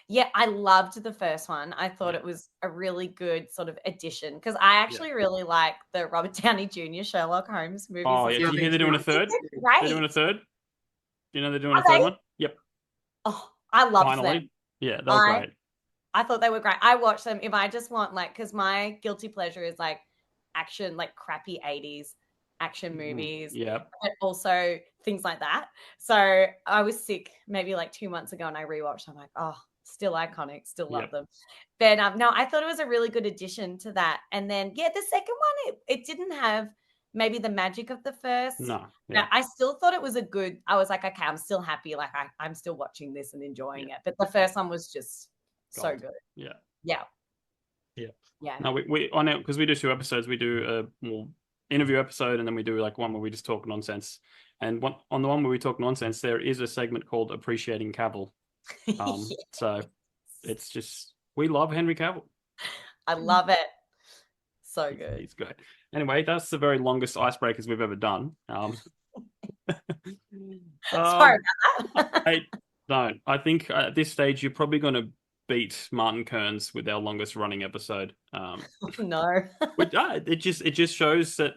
Yeah, I loved the first one. I thought it was a really good sort of addition, because I actually really like the Robert Downey Jr. Sherlock Holmes movies.
Oh, yeah. Do you hear they're doing a third?
Right.
They're doing a third? Do you know they're doing a third one? Yep.
Oh, I love them.
Yeah, they were great.
I thought they were great. I watch them if I just want, because my guilty pleasure is action, crappy 80s action movies.
Yeah.
But also things like that. So I was sick maybe 2 months ago, and I rewatched. I'm like, oh, still iconic, still love them. But no, I thought it was a really good addition to that. And then the second one, it didn't have maybe the magic of the first.
No.
Yeah. I still thought it was I was like, okay, I'm still happy. I'm still watching this and enjoying it. But the first one was just so good.
Yeah.
Yeah.
No, we on it, because we do 2 episodes. We do a interview episode, and then we do one where we just talk nonsense. And on the one where we talk nonsense, there is a segment called Appreciating Cavill. So it's just, we love Henry Cavill. I
love it. So good.
He's great. Anyway, that's the very longest icebreakers we've ever done.
Sorry about
that. I think at this stage you're probably going to beat Martin Kearns with our longest running episode.
No.
It just shows that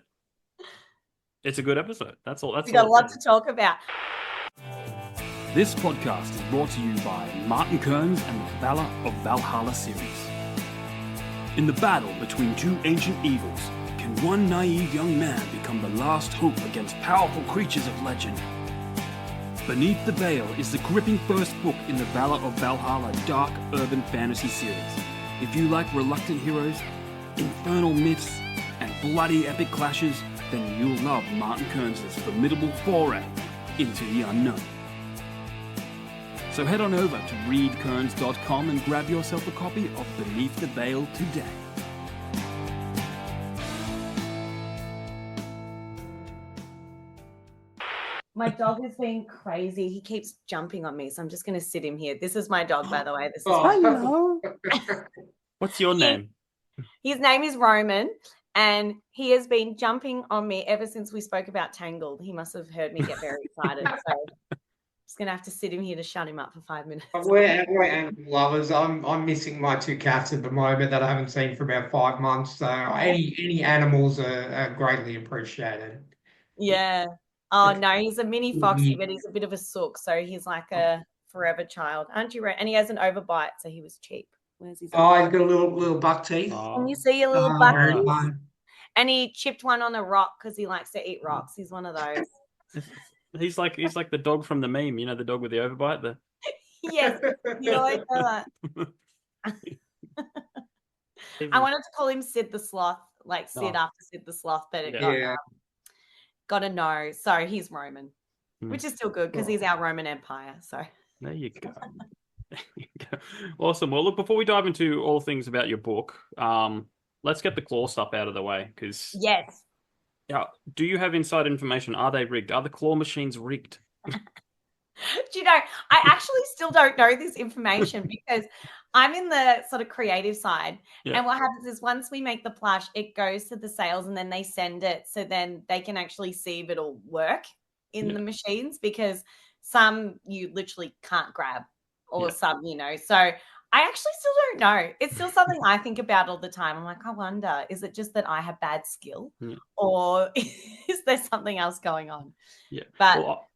it's a good episode. That's all.
We got a lot to talk about.
This podcast is brought to you by Martin Kearns and the Valor of Valhalla series. In the battle between 2 ancient evils, can one naive young man become the last hope against powerful creatures of legend? Beneath the Veil is the gripping first book in the Valor of Valhalla dark urban fantasy series. If you like reluctant heroes, infernal myths, and bloody epic clashes, then you'll love Martin Kearns' formidable foray into the unknown. So head on over to readkearns.com and grab yourself a copy of Beneath the Veil today.
My dog is being crazy. He keeps jumping on me, so I'm just going to sit him here. This is my dog, by the way. This is
hello. What's your name?
His name is Roman, and he has been jumping on me ever since we spoke about Tangled. He must have heard me get very excited. So I'm just going to have to sit him here to shut him up for 5 minutes.
We're animal lovers. I'm missing my 2 cats at the moment that I haven't seen for about 5 months. So any animals are greatly appreciated.
Yeah. Oh, no, he's a mini foxy, but he's a bit of a sook. So he's like a forever child. Aren't you right? And he has an overbite, so he was cheap. Where's his
he's got a little buck teeth.
Can you see your little buck teeth? And he chipped one on a rock because he likes to eat rocks. He's one of those.
He's like the dog from the meme, the dog with the overbite.
Yes, you like that. I wanted to call him Sid the Sloth, like Sid after Sid the Sloth, but it got a no. So he's Roman, which is still good because he's our Roman Empire. So
there you go. Awesome. Well, look, before we dive into all things about your book, let's get the claw stuff out of the way because
Yes.
do you have inside information? Are they rigged? Are the claw machines rigged?
Do you know, I actually still don't know this information because I'm in the sort of creative side.
Yeah.
And what happens is once we make the plush, it goes to the sales and then they send it so then they can actually see if it'll work in the machines, because some you literally can't grab or some, So I actually still don't know. It's still something I think about all the time. I'm like, I wonder, is it just that I have bad skill or is there something else going on?
Yeah.
But
well,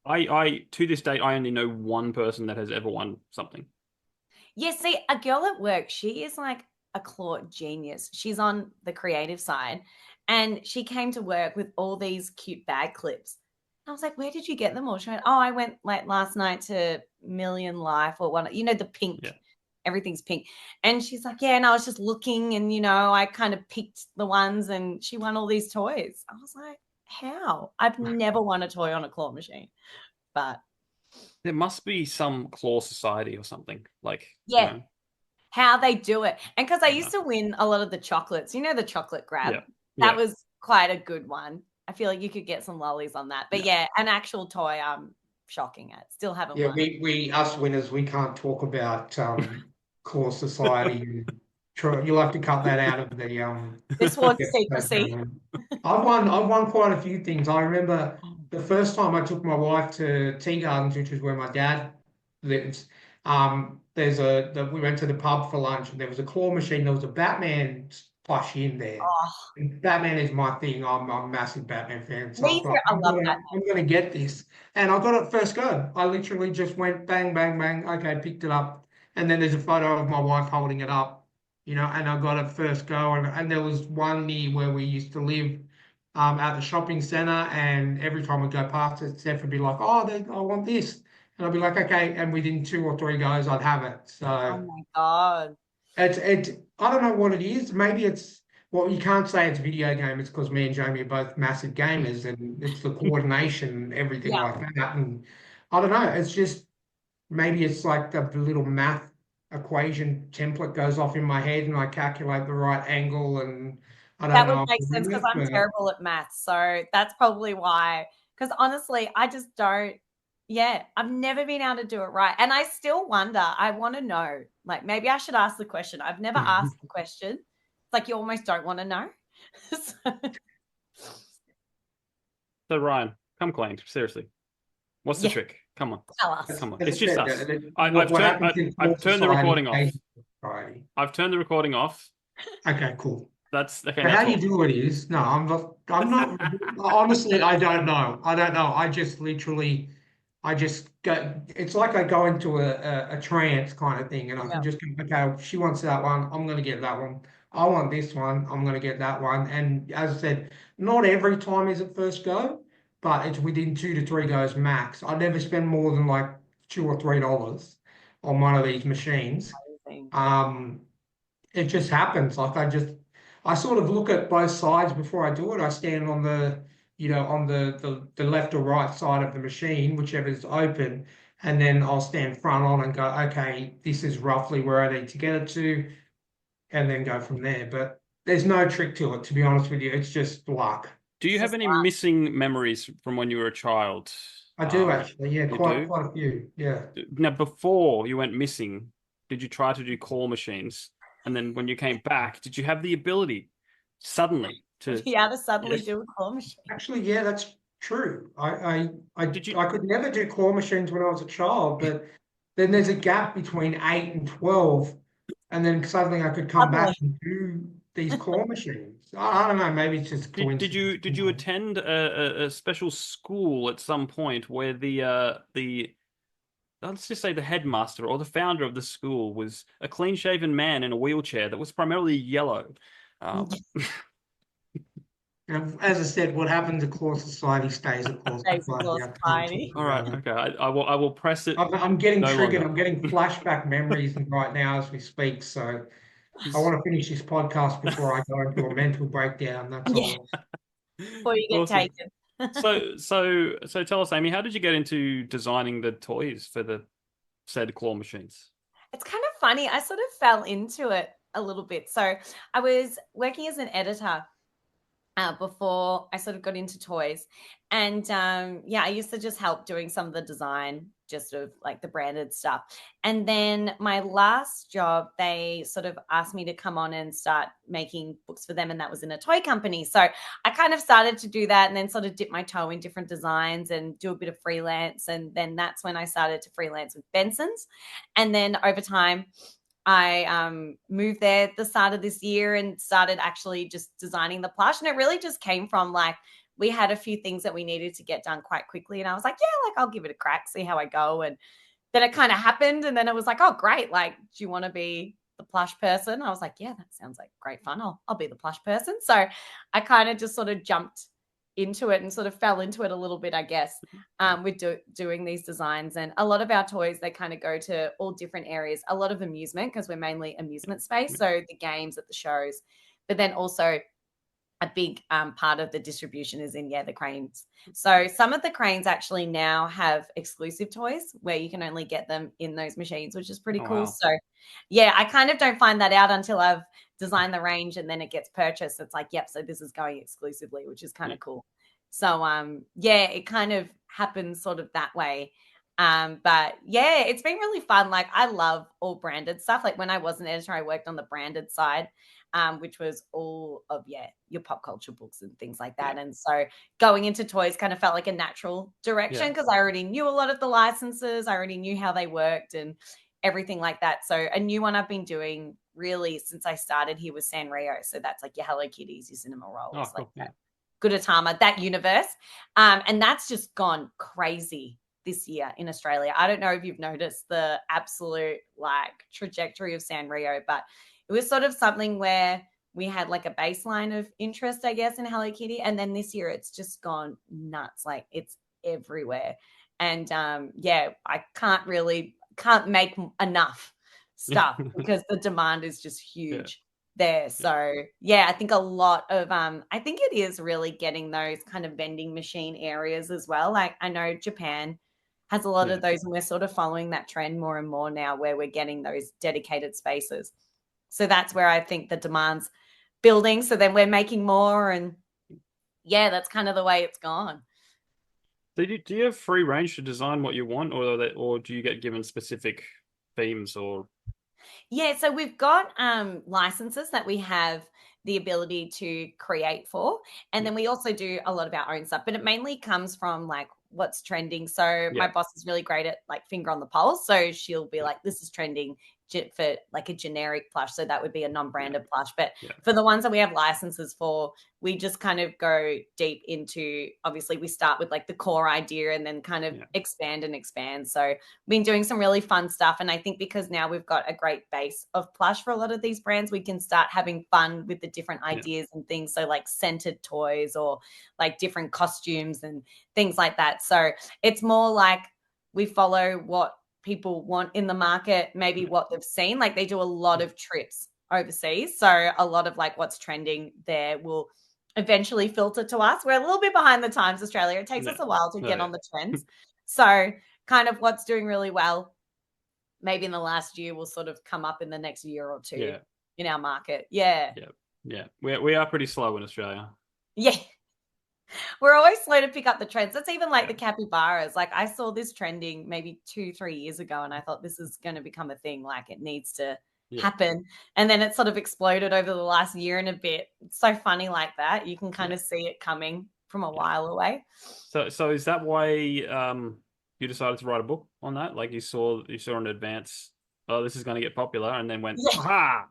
I to this date, I only know one person that has ever won something.
Yeah, see, a girl at work, she is like a claw genius. She's on the creative side and she came to work with all these cute bag clips. I was like, where did you get them all? She went, oh, I went like last night to Million Life or one, the pink. Yeah. Everything's pink. And she's like, yeah, and I was just looking and, I kind of picked the ones and she won all these toys. I was like, how? I've never won a toy on a claw machine. But
there must be some claw society or something
how they do it. And because I used to win a lot of the chocolates, the chocolate grab. That was quite a good one. I feel like you could get some lollies on that. But an actual toy I'm shocking at. Still haven't won.
We us winners, we can't talk about claw society. You'll have to cut that out of the
this one's secrecy.
I've won quite a few things. I remember the first time I took my wife to Tea Gardens, which is where my dad lives. We went to the pub for lunch and there was a claw machine. There was a Batman plushie in there. And Batman is my thing. I'm a massive Batman fan. So
Me too. I love Batman.
I'm going to get this. And I got it first go. I literally just went bang, bang, bang. Okay, picked it up. And then there's a photo of my wife holding it up, and I got it first go. And there was one near where we used to live at the shopping centre. And every time we go past it, Steph would be like, oh, I want this. And I'd be like, okay. And within 2 or 3 goes, I'd have it. So,
oh my God.
I don't know what it is. Maybe it's, well, you can't say it's a video game. It's because me and Jamie are both massive gamers and it's the coordination and everything like that. And I don't know. It's just, maybe it's like the little math equation template goes off in my head and I calculate the right angle and I don't know.
That would make sense because I'm terrible at maths. So that's probably why. Because honestly, I just don't. Yeah, I've never been able to do it right. And I still wonder, I want to know, like maybe I should ask the question. I've never asked the question. It's like you almost don't want to know.
So Ryan, come clean. Seriously. What's the trick? Come on.
Tell us.
Come on. It's just us. I've turned the recording off. I've turned the recording off.
Okay, cool.
That's okay.
How you do it is, no, I'm not, honestly, I don't know. I just literally, go, it's like I go into a trance kind of thing and I can just go, okay, she wants that one, I'm going to get that one. I want this one, I'm going to get that one. And as I said, not every time is it first go, but it's within 2 to 3 goes max. I never spend more than like $2 or $3 on one of these machines. It just happens. Like I sort of look at both sides before I do it. I stand on the left or right side of the machine, whichever is open, and then I'll stand front on and go, okay, this is roughly where I need to get it to, and then go from there. But there's no trick to it, to be honest with you. It's just luck.
Do you have any missing memories from when you were a child?
I do actually, yeah, quite a few, yeah.
Now, before you went missing, did you try to do claw machines? And then when you came back, did you have the ability suddenly to
suddenly do a claw machine?
Actually, yeah, that's true. I could never do claw machines when I was a child, but then there's a gap between 8 and 12, and then suddenly I could come back and do these claw machines. I don't know, maybe it's just coincidence.
Did you attend a special school at some point where the let's just say the headmaster or the founder of the school was a clean-shaven man in a wheelchair that was primarily yellow?
As I said, what happened to Claw Society stays at Claw Society.
All right, okay. I will press it.
I'm getting triggered. I'm getting flashback memories right now as we speak. So I want to finish this podcast before I go into a mental breakdown. That's all.
Before you get taken.
So tell us, Amy, how did you get into designing the toys for the said claw machines?
It's kind of funny. I sort of fell into it a little bit. So I was working as an editor before I sort of got into toys. And I used to just help doing some of the design, just of like the branded stuff. And then my last job, they sort of asked me to come on and start making books for them. And that was in a toy company. So I kind of started to do that and then sort of dip my toe in different designs and do a bit of freelance. And then that's when I started to freelance with Benson's. And then over time, I moved there at the start of this year and started actually just designing the plush. And it really just came from like, we had a few things that we needed to get done quite quickly. And I was like, yeah, like I'll give it a crack, see how I go. And then it kind of happened. And then it was like, oh, great. Like, do you want to be the plush person? I was like, yeah, that sounds like great fun. I'll be the plush person. So I kind of just sort of jumped into it and sort of fell into it a little bit, I guess, with doing these designs. And a lot of our toys, they kind of go to all different areas, a lot of amusement because we're mainly amusement space. So the games at the shows, but then also a big part of the distribution is in, the cranes. So some of the cranes actually now have exclusive toys where you can only get them in those machines, which is pretty cool. Wow. So I kind of don't find that out until I've designed the range and then it gets purchased. It's like, yep, so this is going exclusively, which is kind of cool. So it kind of happens sort of that way. But it's been really fun. Like I love all branded stuff. Like when I was an editor, I worked on the branded side, which was all of your pop culture books and things like that. And so going into toys kind of felt like a natural direction because I already knew a lot of the licenses. I already knew how they worked and everything like that. So a new one I've been doing really since I started here was Sanrio. So that's like your Hello Kitties, your Cinema Rolls, like that. Gudetama, that universe. And that's just gone crazy this year in Australia. I don't know if you've noticed the absolute like trajectory of Sanrio, but it was sort of something where we had like a baseline of interest, I guess, in Hello Kitty. And then this year it's just gone nuts. Like it's everywhere. And I can't make enough stuff because the demand is just huge there. So I think a lot of I think it is really getting those kind of vending machine areas as well. Like I know Japan has a lot of those and we're sort of following that trend more and more now where we're getting those dedicated spaces. So that's where I think the demand's building. So then we're making more and that's kind of the way it's gone.
Do you have free range to design what you want or do you get given specific themes or?
Yeah, so we've got licenses that we have the ability to create for. And then we also do a lot of our own stuff, but it mainly comes from like what's trending. So my boss is really great at like finger on the pulse. So she'll be like, this is trending for like a generic plush. So that would be a non-branded plush. But for the ones that we have licenses for, we just kind of go deep into, obviously we start with like the core idea and then kind of expand and expand. So we've been doing some really fun stuff. And I think because now we've got a great base of plush for a lot of these brands, we can start having fun with the different ideas and things. So like scented toys or like different costumes and things like that. So it's more like we follow what people want in the market, maybe what they've seen. Like they do a lot of trips overseas. So a lot of like what's trending there will eventually filter to us. We're a little bit behind the times, Australia. It takes us a while to get on the trends. So kind of what's doing really well, maybe in the last year will sort of come up in the next year or two in our market. Yeah.
We are pretty slow in Australia.
Yeah. We're always slow to pick up the trends. That's even like the capybaras. Like I saw this trending maybe 2-3 years ago and I thought this is going to become a thing. Like it needs to happen. And then it sort of exploded over the last year and a bit. It's so funny like that. You can kind of see it coming from a while away.
So is that why you decided to write a book on that? Like you saw in advance, oh, this is going to get popular and then went, aha!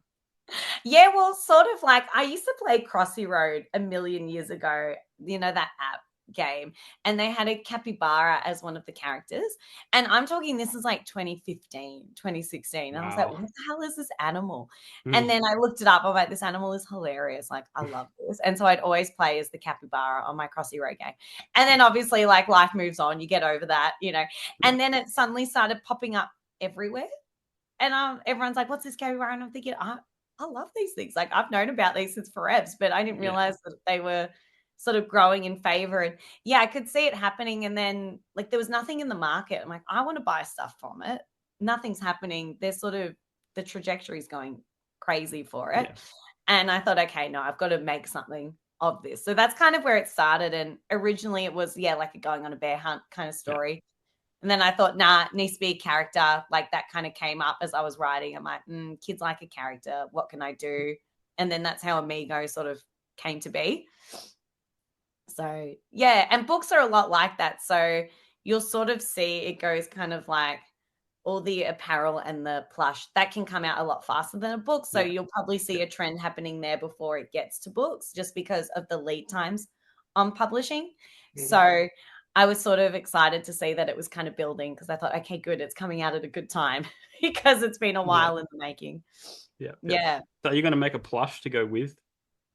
Yeah, well, sort of like I used to play Crossy Road a million years ago, you know, that app game, and they had a capybara as one of the characters. And I'm talking, this is like 2015, 2016. Wow. I was like, what the hell is this animal? And then I looked it up. I'm like, this animal is hilarious. Like, I love this. And so I'd always play as the capybara on my Crossy Road game. And then obviously, like, life moves on. You get over that, you know. And then it suddenly started popping up everywhere. And everyone's like, what's this capybara? And I'm thinking, I love these things. Like I've known about these since forever, but I didn't realize that they were sort of growing in favor. And I could see it happening. And then like there was nothing in the market. I'm like, I want to buy stuff from it. nothing's happening. They're sort of, the trajectory is going crazy for it. Yeah. And I thought, okay, no, I've got to make something of this. So that's kind of where it started. And originally it was, like a going on a bear hunt kind of story. Yeah. And then I thought, nah, it needs to be a character. Like that kind of came up as I was writing. I'm like, kids like a character. What can I do? And then that's how Amigo sort of came to be. So, yeah. And books are a lot like that. So you'll sort of see it goes kind of like all the apparel and the plush that can come out a lot faster than a book. So you'll probably see a trend happening there before it gets to books, just because of the lead times on publishing. Mm-hmm. So I was sort of excited to see that it was kind of building, because I thought, okay, good, it's coming out at a good time because it's been a while in the making. Yeah.
So you're going to make a plush to go with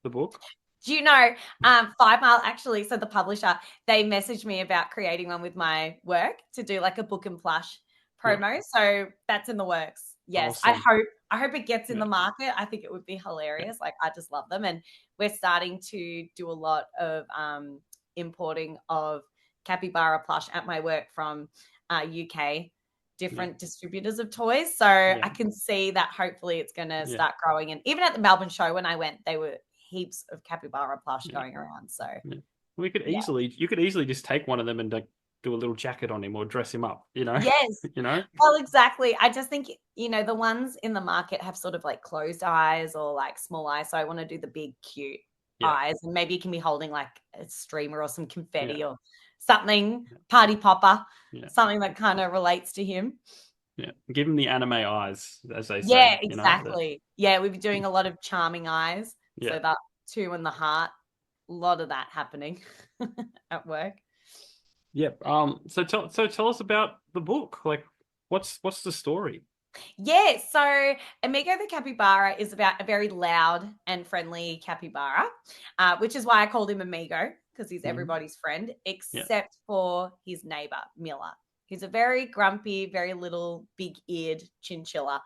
the book?
Do you know, 5 Mile, actually, so the publisher, they messaged me about creating one with my work to do like a book and plush promo. So that's in the works. Yes. Awesome. I hope it gets in the market. I think it would be hilarious. Like, I just love them. And we're starting to do a lot of importing of Capybara plush at my work from UK, different distributors of toys. So I can see that hopefully it's going to start growing. And even at the Melbourne show when I went, they were heaps of Capybara plush going around. So
we could you could easily just take one of them and do a little jacket on him or dress him up,
Yes. Well, exactly. I just think, the ones in the market have sort of like closed eyes or like small eyes. So I want to do the big, cute eyes, and maybe you can be holding like a streamer or some confetti or something, party popper, something that kind of relates to him.
Yeah. Give him the anime eyes, as they say.
Yeah, exactly. We'll be doing a lot of charming eyes. So that two in the heart, a lot of that happening at work.
Yep. So tell us about the book. Like, what's the story?
Yeah. So Amigo the Capybara is about a very loud and friendly capybara, which is why I called him Amigo, because he's everybody's friend, except for his neighbor, Miller. He's a very grumpy, very little, big-eared chinchilla.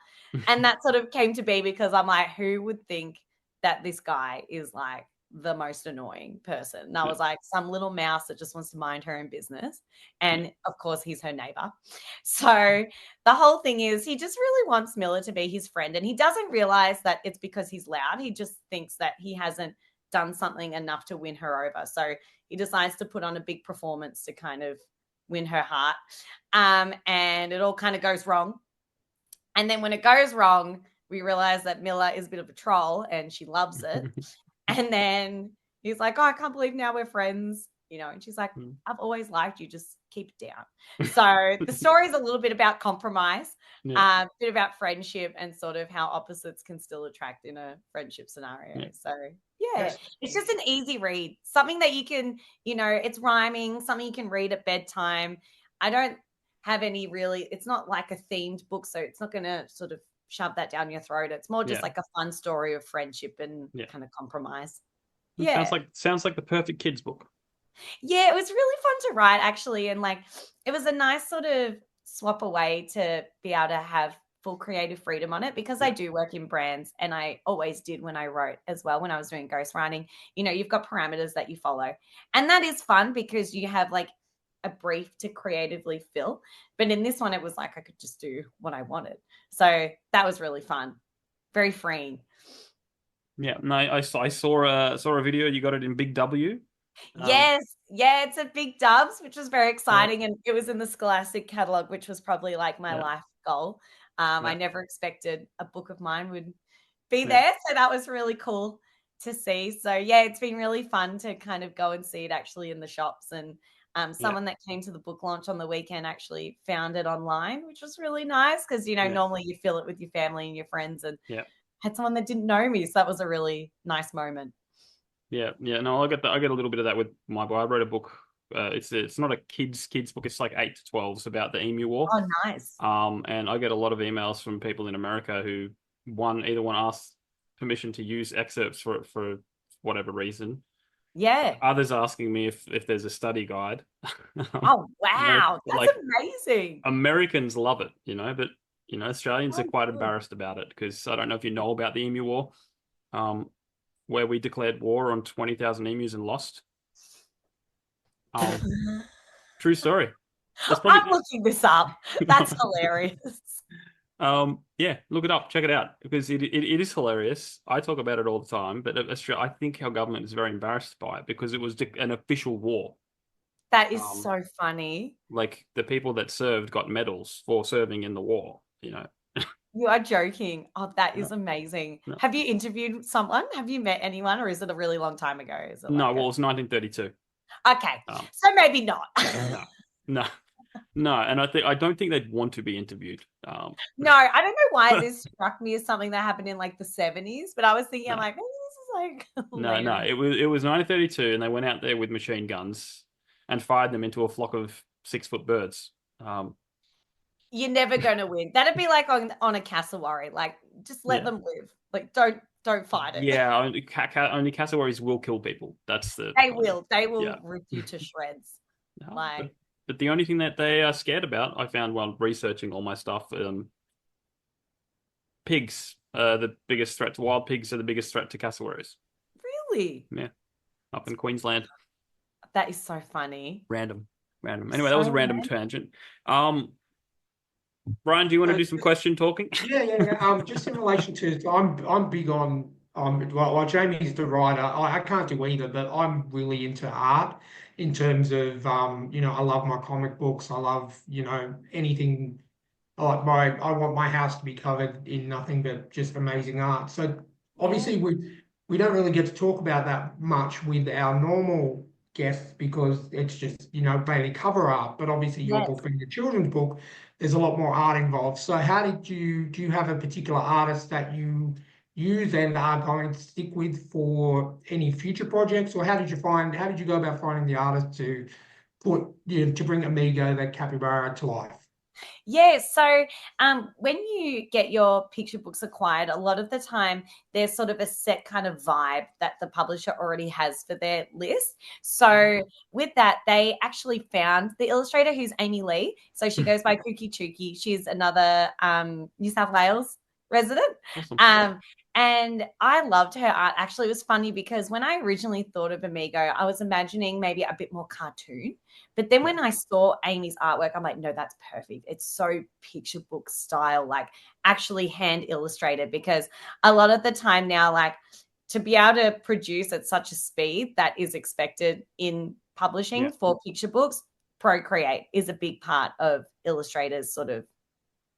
And that sort of came to be because I'm like, who would think that this guy is like the most annoying person? And I was like, some little mouse that just wants to mind her own business. And of course, he's her neighbor. So the whole thing is he just really wants Miller to be his friend. And he doesn't realize that it's because he's loud. He just thinks that he hasn't done something enough to win her over. So he decides to put on a big performance to kind of win her heart. And it all kind of goes wrong. And then when it goes wrong, we realize that Miller is a bit of a troll and she loves it. And then he's like, oh, I can't believe now we're friends. And she's like, I've always liked you. Just keep it down. So the story is a little bit about compromise, a bit about friendship, and sort of how opposites can still attract in a friendship scenario. Yeah. So it's just an easy read, something that you can, it's rhyming, something you can read at bedtime. I don't have any really, it's not like a themed book, so it's not going to sort of shove that down your throat. It's more just like a fun story of friendship and kind of compromise.
Sounds like the perfect kids book.
Yeah, it was really fun to write, actually. And like, it was a nice sort of swap away to be able to have full creative freedom on it, because I do work in brands, and I always did when I wrote as well, when I was doing ghostwriting. You've got parameters that you follow, and that is fun because you have like a brief to creatively fill. But in this one, it was like I could just do what I wanted. So that was really fun, very freeing.
Yeah, no, I saw a video. You got it in Big W.
Yes, it's a Big Dubs, which was very exciting, and it was in the Scholastic catalog, which was probably like my life goal. I never expected a book of mine would be there, so that was really cool to see. So it's been really fun to kind of go and see it actually in the shops, and someone that came to the book launch on the weekend actually found it online, which was really nice because normally you fill it with your family and your friends, and had someone that didn't know me, so that was a really nice moment.
Yeah. No, I get a little bit of that with my boy. I wrote a book. It's not a kids book. It's like 8 to 12. It's about the Emu War.
Oh, nice.
And I get a lot of emails from people in America who either one asks permission to use excerpts for whatever reason.
Yeah.
Others asking me if there's a study guide.
Oh wow, that's amazing.
Americans love it, but Australians are quite embarrassed about it because I don't know if you know about the Emu War. Where we declared war on 20,000 emus and lost. True story.
I'm looking this up. That's hilarious.
Yeah, look it up, check it out, because it is hilarious. I talk about it all the time, but Australia, I think our government is very embarrassed by it because it was an official war.
That is so funny.
Like the people that served got medals for serving in the war, you know.
You are joking. Oh, that is amazing. No. Have you interviewed someone? Have you met anyone, or is it a really long time ago? Is it
no, well, it was 1932.
Okay, so maybe not.
No, and I don't think they'd want to be interviewed.
No, I don't know why this struck me as something that happened in like the 70s, but I was thinking, I'm like, maybe this is like
no, it was 1932, and they went out there with machine guns and fired them into a flock of 6-foot birds.
You're never going to win. That'd be like on a cassowary. Like, just let them live. Like, don't fight it.
Yeah, only cassowaries will kill people. That's
They will rip you to shreds.
No, but the only thing that they are scared about, I found while researching all my stuff, pigs. The biggest threat to wild pigs are the biggest threat to cassowaries.
Really?
Yeah, up in Queensland.
That is so funny.
Random. Anyway, that was a random tangent. Brian, do you want to do some question talking?
Yeah. Just in relation to, I'm big on well, Jamie's the writer. I can't do either, but I'm really into art in terms of I love my comic books. I love anything. I want my house to be covered in nothing but just amazing art. So obviously we don't really get to talk about that much with our normal guests because it's just mainly cover art. But obviously your book being a children's book, there's a lot more art involved. So do you have a particular artist that you use and are going to stick with for any future projects, or how did you go about finding the artist to bring Amigo, the capybara, to life?
Yeah, so when you get your picture books acquired, a lot of the time there's sort of a set kind of vibe that the publisher already has for their list. So with that, they actually found the illustrator, who's Amy Lee. So she goes by Cookie Chookie. She's another New South Wales resident. Awesome. And I loved her art. Actually, it was funny because when I originally thought of Amigo, I was imagining maybe a bit more cartoon. But then when I saw Amy's artwork, I'm like, no, that's perfect. It's so picture book style, like actually hand illustrated, because a lot of the time now, like to be able to produce at such a speed that is expected in publishing for picture books, Procreate is a big part of illustrators' sort of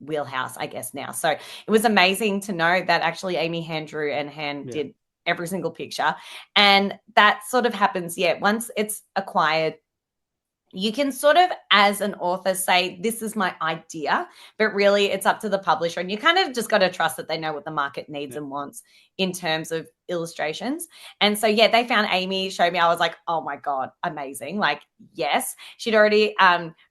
wheelhouse, I guess, now. So it was amazing to know that actually Amy hand drew and did every single picture. And that sort of happens, once it's acquired, you can sort of, as an author, say, this is my idea, but really it's up to the publisher. And you kind of just got to trust that they know what the market needs and wants in terms of illustrations. And so, they found Amy, showed me. I was like, oh my God, amazing. Like, yes, she'd already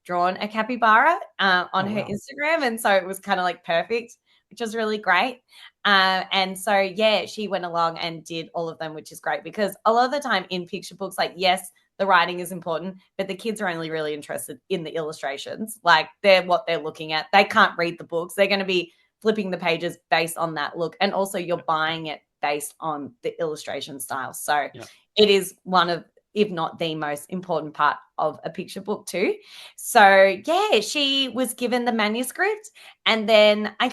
drawn a capybara on her Instagram. And so it was kind of like perfect, which was really great. And so, she went along and did all of them, which is great, because a lot of the time in picture books, like, yes, the writing is important, but the kids are only really interested in the illustrations. Like, they're what they're looking at. They can't read the books. They're going to be flipping the pages based on that look. And also you're buying it based on the illustration style. So it is one of, if not the most important part of a picture book too. So she was given the manuscript, and then I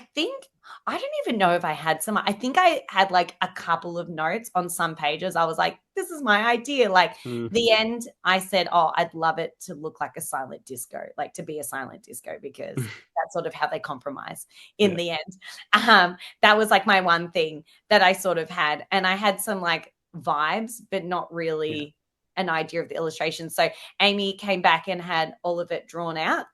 don't even know if I had some. I think I had like a couple of notes on some pages. I was like, this is my idea. Like the end, I said, oh, I'd love it to look like a silent disco, like to be a silent disco, because that's sort of how they compromise in the end. That was like my one thing that I sort of had. And I had some like vibes, but not really an idea of the illustration. So Amy came back and had all of it drawn out,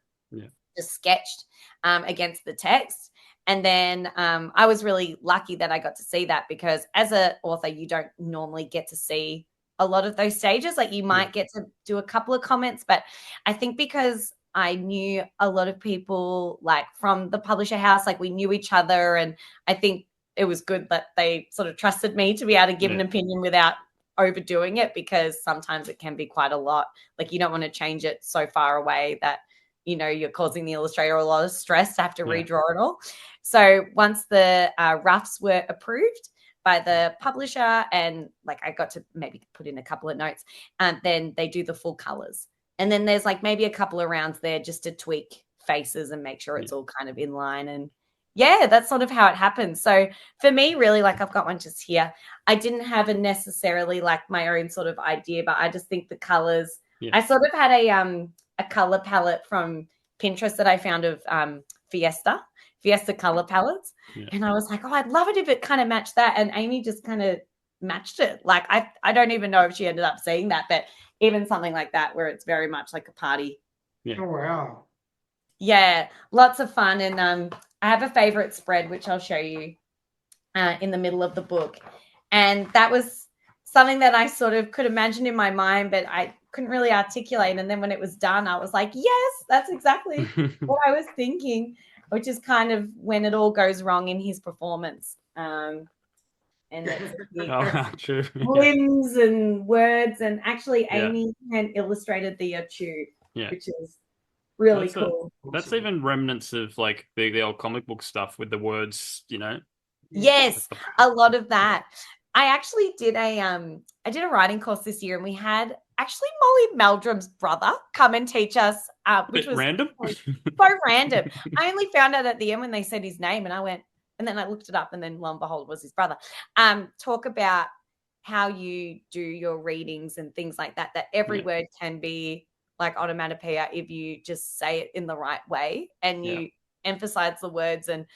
just sketched against the text. And then I was really lucky that I got to see that, because as an author, you don't normally get to see a lot of those stages. Like you might get to do a couple of comments, but I think because I knew a lot of people like from the publisher house, like we knew each other. And I think it was good that they sort of trusted me to be able to give an opinion without overdoing it, because sometimes it can be quite a lot. Like you don't want to change it so far away that you're causing the illustrator a lot of stress to have to redraw it all. So once the roughs were approved by the publisher, and like I got to maybe put in a couple of notes, and then they do the full colors. And then there's like maybe a couple of rounds there just to tweak faces and make sure it's all kind of in line. And yeah, that's sort of how it happens. So for me, really, like I've got one just here. I didn't have a necessarily like my own sort of idea, but I just think the colors. I sort of had a color palette from Pinterest that I found of Fiesta color palettes. And I was like, oh, I'd love it if it kind of matched that. And Amy just kind of matched it. Like I don't even know if she ended up seeing that, but even something like that where it's very much like a party.
Oh, wow.
Yeah, lots of fun. And I have a favorite spread, which I'll show you in the middle of the book. And that was something that I sort of could imagine in my mind, but I couldn't really articulate. And then when it was done, I was like, yes, that's exactly what I was thinking, which is kind of when it all goes wrong in his performance. And it's
true.
limbs and words. And actually, Amy had illustrated the tube, which is really cool.
That's even remnants of like the old comic book stuff with the words, you know.
Yes, a lot of that. I actually did a writing course this year, and we had actually Molly Meldrum's brother come and teach us, which was
random.
So random. I only found out at the end when they said his name, and I went, and then I looked it up, and then lo and behold, it was his brother. Talk about how you do your readings and things like that. That every word can be like onomatopoeia if you just say it in the right way and you emphasize the words. And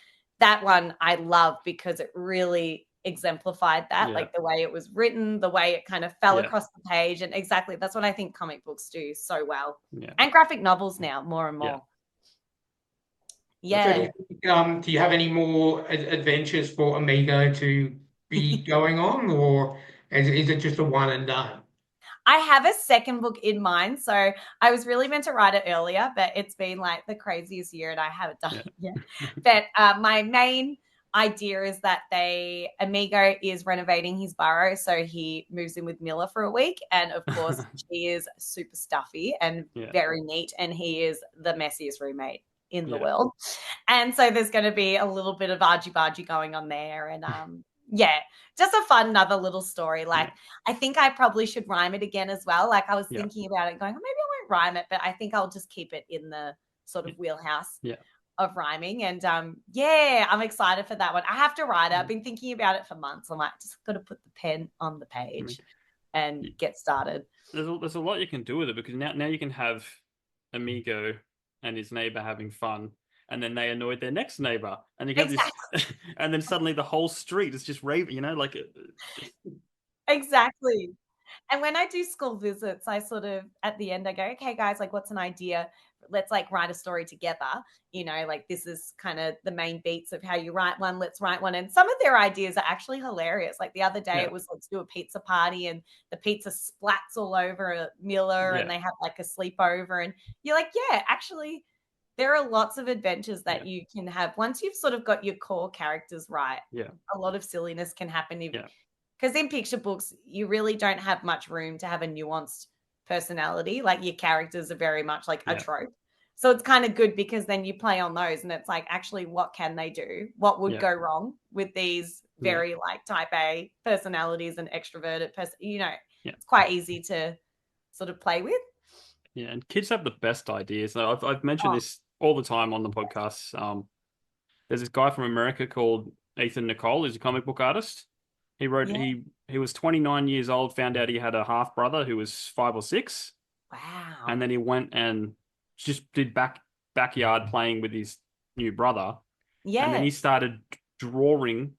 that one I love because it really exemplified that, like the way it was written, the way it kind of fell across the page. And exactly, that's what I think comic books do so well. And graphic novels now more and more.
So do you have any more adventures for Amigo to be going on, or is it just a one and done?
I have a second book in mind. So I was really meant to write it earlier, but it's been like the craziest year and I haven't done it yet. But my main idea is that Amigo is renovating his burrow. So he moves in with Miller for a week. And of course, she is super stuffy and very neat. And he is the messiest roommate in the world. And so there's going to be a little bit of argy-bargy going on there. And just a fun another little story. Like I think I probably should rhyme it again as well. Like I was thinking about it going, oh, maybe I won't rhyme it, but I think I'll just keep it in the sort of wheelhouse of rhyming. And I'm excited for that one. I have to write it. I've been thinking about it for months. I'm like, just got to put the pen on the page and get started.
There's a lot you can do with it because now you can have Amigo and his neighbor having fun. And then they annoyed their next neighbor, and you get this, and then suddenly the whole street is just raving, you know, like
exactly. And when I do school visits, I sort of at the end I go, okay, guys, like, what's an idea? Let's like write a story together. You know, like this is kind of the main beats of how you write one. Let's write one. And some of their ideas are actually hilarious. Like the other day, it was let's do a pizza party, and the pizza splats all over Miller, and they have like a sleepover, and you're like, yeah, actually. There are lots of adventures that you can have once you've sort of got your core characters right. A lot of silliness can happen because in picture books, you really don't have much room to have a nuanced personality. Like your characters are very much like a trope. So it's kind of good because then you play on those and it's like, actually, what can they do? What would go wrong with these very like type A personalities and extroverted it's quite easy to sort of play with.
Yeah, and kids have the best ideas. I've mentioned this all the time on the podcast. There's this guy from America called Ethan Nicole. He's a comic book artist. He wrote. He was 29 years old. Found out he had a half brother who was 5 or 6.
Wow!
And then he went and just did backyard playing with his new brother. Yeah. And then he started drawing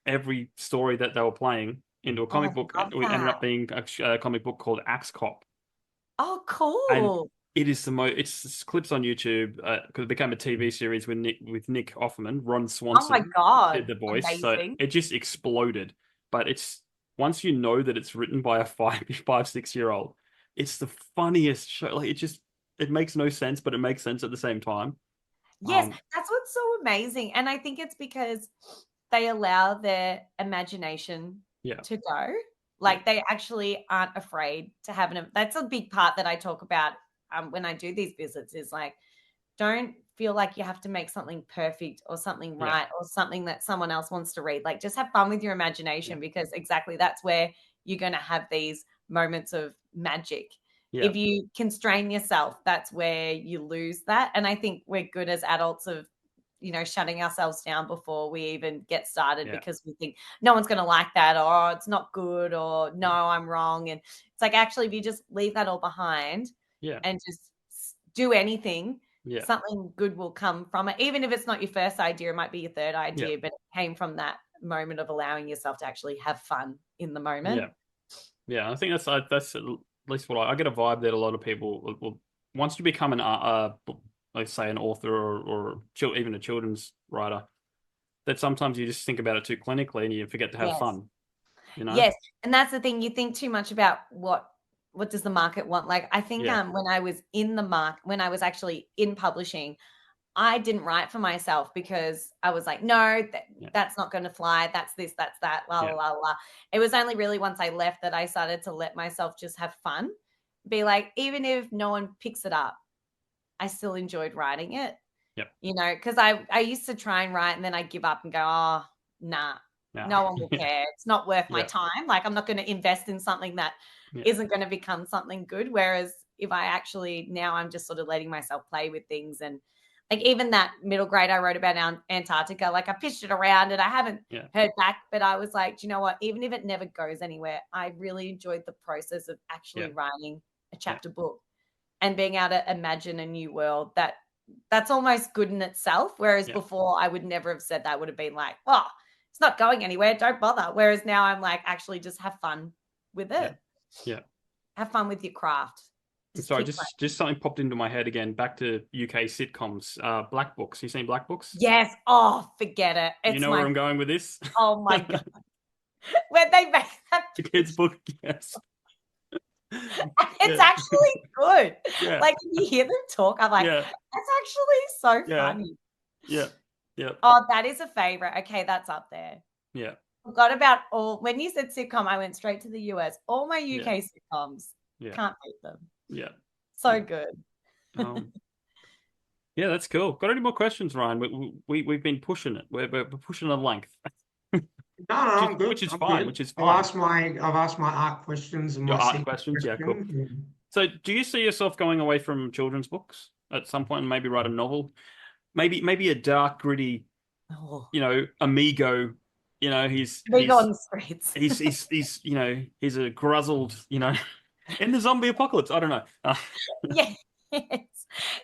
every story that they were playing into a comic book. It ended up being a comic book called Axe Cop.
Oh, cool!
And it is the most. It's clips on YouTube because it became a TV series with Nick Offerman. Ron Swanson.
Oh my god!
Did the voice,
amazing.
So it just exploded. But it's once you know that it's written by a 5-6-year-old, it's the funniest show. Like it makes no sense, but it makes sense at the same time.
Yes, that's what's so amazing, and I think it's because they allow their imagination to go. Like they actually aren't afraid to have that's a big part that I talk about when I do these visits is like, don't feel like you have to make something perfect or something right or something that someone else wants to read. Like just have fun with your imagination because exactly that's where you're going to have these moments of magic If you constrain yourself, that's where you lose that. And I think we're good as adults of, shutting ourselves down before we even get started because we think no one's going to like that, or it's not good, or no, I'm wrong. And it's like, actually, if you just leave that all behind and just do anything, something good will come from it. Even if it's not your first idea, it might be your third idea, but it came from that moment of allowing yourself to actually have fun in the moment.
Yeah. I think that's at least what I get a vibe that a lot of people will once you become let's say an author or even a children's writer, that sometimes you just think about it too clinically and you forget to have fun.
Yes, and that's the thing. You think too much about what does the market want. Like I think when I was in the market, when I was actually in publishing, I didn't write for myself because I was like, no, that's not going to fly. That's this, that's that, la, la, la. It was only really once I left that I started to let myself just have fun. Be like, even if no one picks it up, I still enjoyed writing it. Because I used to try and write and then I give up and go, oh, nah, no one will care. It's not worth my time. Like I'm not going to invest in something that isn't going to become something good. Whereas if I actually, now I'm just sort of letting myself play with things. And like even that middle grade I wrote about Antarctica, like I pitched it around and I haven't heard back, but I was like, do you know what? Even if it never goes anywhere, I really enjoyed the process of actually writing a chapter book and being able to imagine a new world that's almost good in itself. Whereas before I would never have said that. I would have been like, oh, it's not going anywhere. Don't bother. Whereas now I'm like, actually just have fun with it.
Yeah.
Have fun with your craft.
Sorry, just something popped into my head again. Back to UK sitcoms. Black Books. You seen Black Books?
Yes. Oh, forget it.
It's you know where I'm going with this?
Oh my God. When they make that
the kids' book, yes.
It's actually good. Like when you hear them talk, I'm like, that's actually so funny.
Yeah.
Oh, that is a favorite. Okay, that's up there.
Yeah.
Forgot about when you said sitcom, I went straight to the US. All my UK sitcoms. Can't beat them.
Yeah.
So good.
Yeah, that's cool. Got any more questions, Ryan? We've been pushing it. We're pushing a length.
No, I'm good.
Which is fine.
I've asked my art questions and
your
my
art questions. Yeah, cool. So, do you see yourself going away from children's books at some point and maybe write a novel? Maybe a dark, gritty, Amigo. He's
on the streets.
he's he's a gruzzled, in the zombie apocalypse. I don't know.
Yes.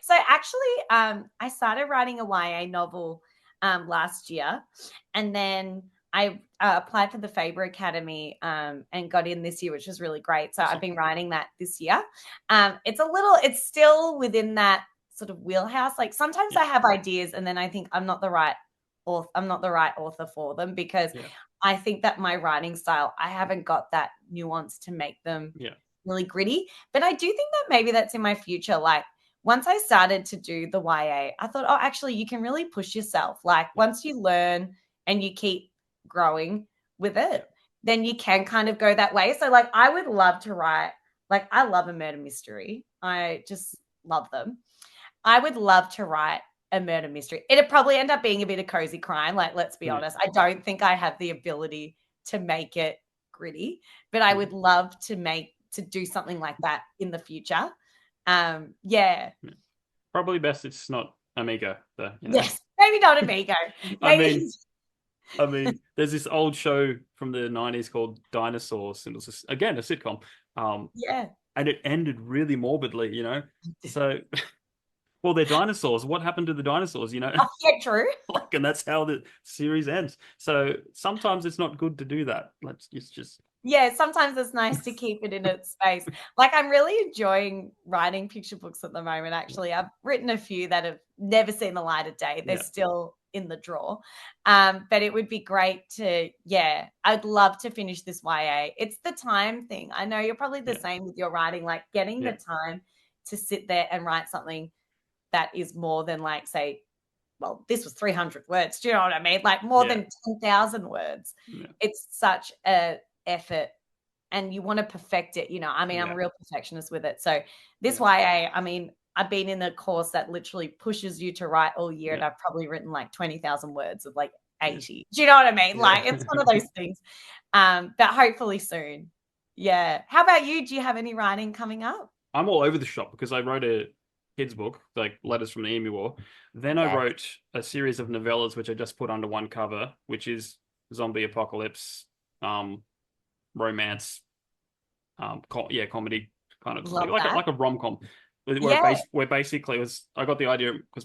So actually, I started writing a YA novel last year, and then I applied for the Faber Academy and got in this year, which was really great. So I've been writing that this year. It's still within that sort of wheelhouse. Like sometimes I have ideas and then I think I'm not the right author for them because I think that my writing style, I haven't got that nuance to make them really gritty. But I do think that maybe that's in my future. Like once I started to do the YA, I thought, oh, actually, you can really push yourself. Like once you learn and you keep growing with it, then you can kind of go that way. So like I would love to write, like I love a murder mystery. I just love them. I would love to write a murder mystery. It'd probably end up being a bit of cozy crime. Like, let's be honest. I don't think I have the ability to make it gritty, but I would love to do something like that in the future.
Probably best it's not Amigo, though.
Yes, maybe not Amigo. Maybe.
I mean, there's this old show from the 90s called Dinosaurs, and it was again a sitcom. And it ended really morbidly, So, well, they're dinosaurs. What happened to the dinosaurs?
Oh, yeah, true.
And that's how the series ends. So sometimes it's not good to do that.
Sometimes it's nice to keep it in its space. Like I'm really enjoying writing picture books at the moment. Actually, I've written a few that have never seen the light of day. They're still in the drawer. But it would be great to, I'd love to finish this YA. It's the time thing. I know you're probably the same with your writing, like getting the time to sit there and write something that is more than like, say, well, this was 300 words. Do you know what I mean? Like more than 10,000 words. It's such a effort and you want to perfect it. I'm a real perfectionist with it. So this YA, I've been in a course that literally pushes you to write all year and I've probably written like 20,000 words of like 80. Do you know what I mean? Like it's one of those things. But hopefully soon. Yeah. How about you? Do you have any writing coming up?
I'm all over the shop because I wrote a kids book, like Letters from the Emu War. Then I wrote a series of novellas, which I just put under one cover, which is zombie apocalypse, romance, comedy kind of
Love
like
that.
like a rom-com. Where basically I got the idea because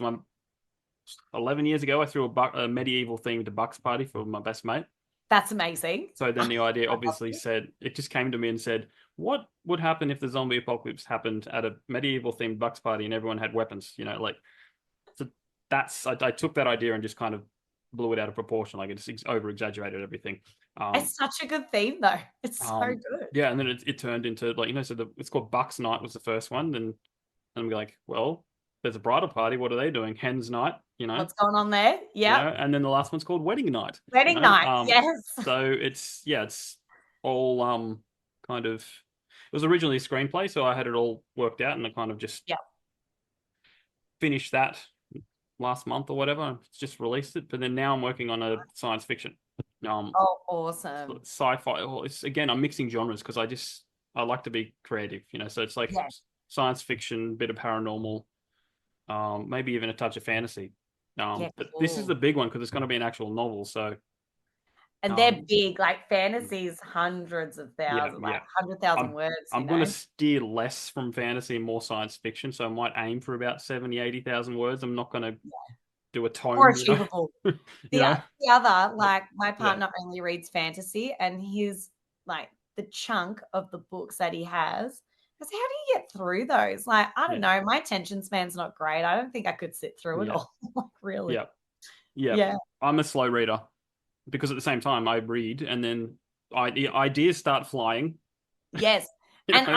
11 years ago I threw a medieval themed Bucks party for my best mate.
That's amazing.
So then the idea obviously it just came to me and said, what would happen if the zombie apocalypse happened at a medieval themed Bucks party and everyone had weapons? So I took that idea and just kind of blew it out of proportion. Like, it's over exaggerated everything.
It's such a good theme though. It's so good.
Yeah, and then it turned into it's called Bucks Night was the first one, and I'm like, well, there's a bridal party. What are they doing? Hen's Night,
What's going on there? Yeah.
And then the last one's called Wedding Night.
Wedding Night, yes.
So it's all kind of. It was originally a screenplay, so I had it all worked out, and I kind of just finished that last month or whatever. I just released it, but then now I'm working on a science fiction.
Awesome.
Sci-fi. I'm mixing genres because I like to be creative, so it's like science fiction, bit of paranormal, maybe even a touch of fantasy. But this is the big one because it's going to be an actual novel. So,
and they're big, like fantasies, hundreds of thousands, 100,000 words.
I'm going to steer less from fantasy and more science fiction. So I might aim for about 70, 80,000 words. I'm not going to do a tome.
More achievable. The other, like my partner only reads fantasy, and his like the chunk of the books that he has. I say, how do you get through those? Like, I don't know. My attention span's not great. I don't think I could sit through it all. Like, really.
Yeah. I'm a slow reader because at the same time I read and then ideas start flying.
Yes. And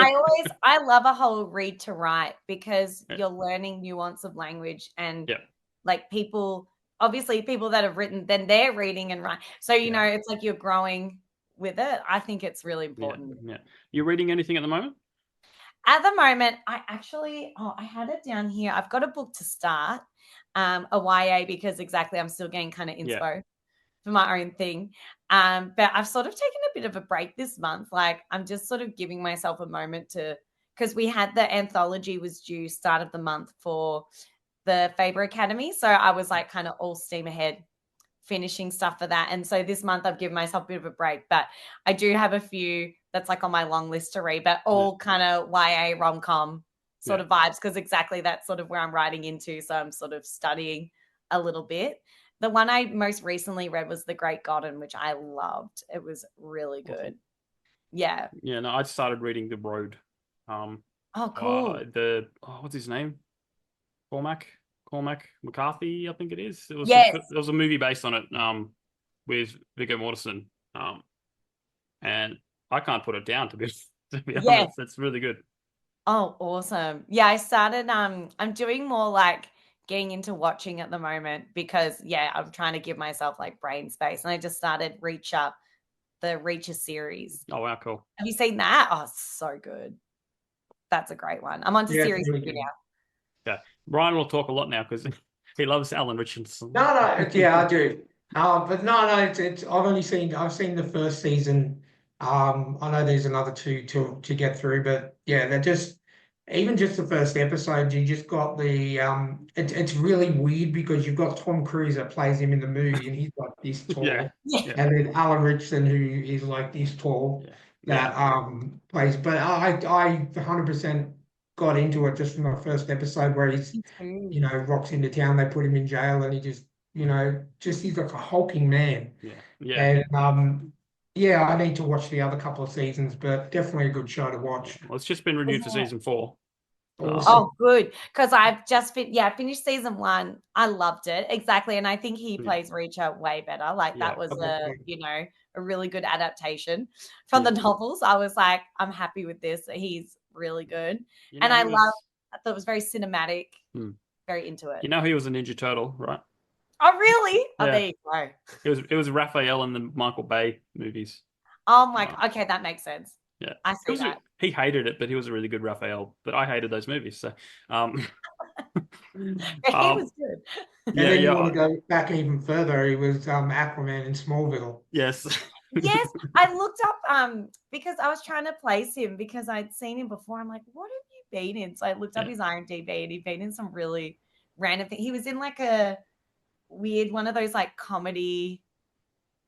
I love a whole read to write because you're learning nuance of language and like people that have written, then they're reading and write. So, it's like you're growing with it. I think it's really important.
Yeah. You reading anything at the moment?
At the moment, I actually, I had it down here. I've got a book to start, a YA, because I'm still getting kind of inspo for my own thing. But I've sort of taken a bit of a break this month. Like, I'm just sort of giving myself a moment because we had the anthology was due start of the month for the Faber Academy. So I was like kind of all steam ahead finishing stuff for that. And so this month I've given myself a bit of a break, but I do have a few that's like on my long list to read, but all kind of YA rom-com sort of vibes, because that's sort of where I'm writing into. So I'm sort of studying a little bit. The one I most recently read was The Great Garden, which I loved. It was really good. Yeah.
Yeah, no, I started reading The Road.
Oh, cool.
What's his name? Cormac McCarthy, I think it is. There was a movie based on it with Viggo Mortensen. And I can't put it down, to be honest. It's really good.
Oh, awesome. Yeah, I started I'm doing more like getting into watching at the moment because I'm trying to give myself like brain space. And I just started the Reacher series.
Oh wow, cool.
Have you seen that? Oh, it's so good. That's a great one. I'm on to series 2 now.
Yeah. Brian will talk a lot now because he loves Alan Richardson.
No, I do. But it's I've seen the first season. I know there's another 2 to get through, but they're just the first episode. You just got the it's really weird because you've got Tom Cruise that plays him in the movie, and he's like this tall, and then Alan Richardson who is like this tall that plays. But I 100% got into it just from the first episode where he's rocks into town. They put him in jail, and he just he's like a hulking man. And I need to watch the other couple of seasons, but definitely a good show to watch.
Well, it's just been renewed for season 4.
Awesome.
Oh, good. Because I've just finished season 1. I loved it. Exactly. And I think he plays Reacher way better. Like that was a really good adaptation from the novels. I was like, I'm happy with this. He's really good. And I thought it was very cinematic, very into it.
You know, he was a Ninja Turtle, right?
Oh, really? Oh, there you go.
It was Raphael in the Michael Bay movies.
Oh my God. Okay, that makes sense.
Yeah,
I see that.
He hated it, but he was a really good Raphael. But I hated those movies, so.
He was good.
And then you want to go back even further. He was Aquaman in Smallville.
Yes.
Yes, I looked up because I was trying to place him because I'd seen him before. I'm like, what have you been in? So I looked up his IMDb, and he'd been in some really random thing. He was in like a weird one of those like comedy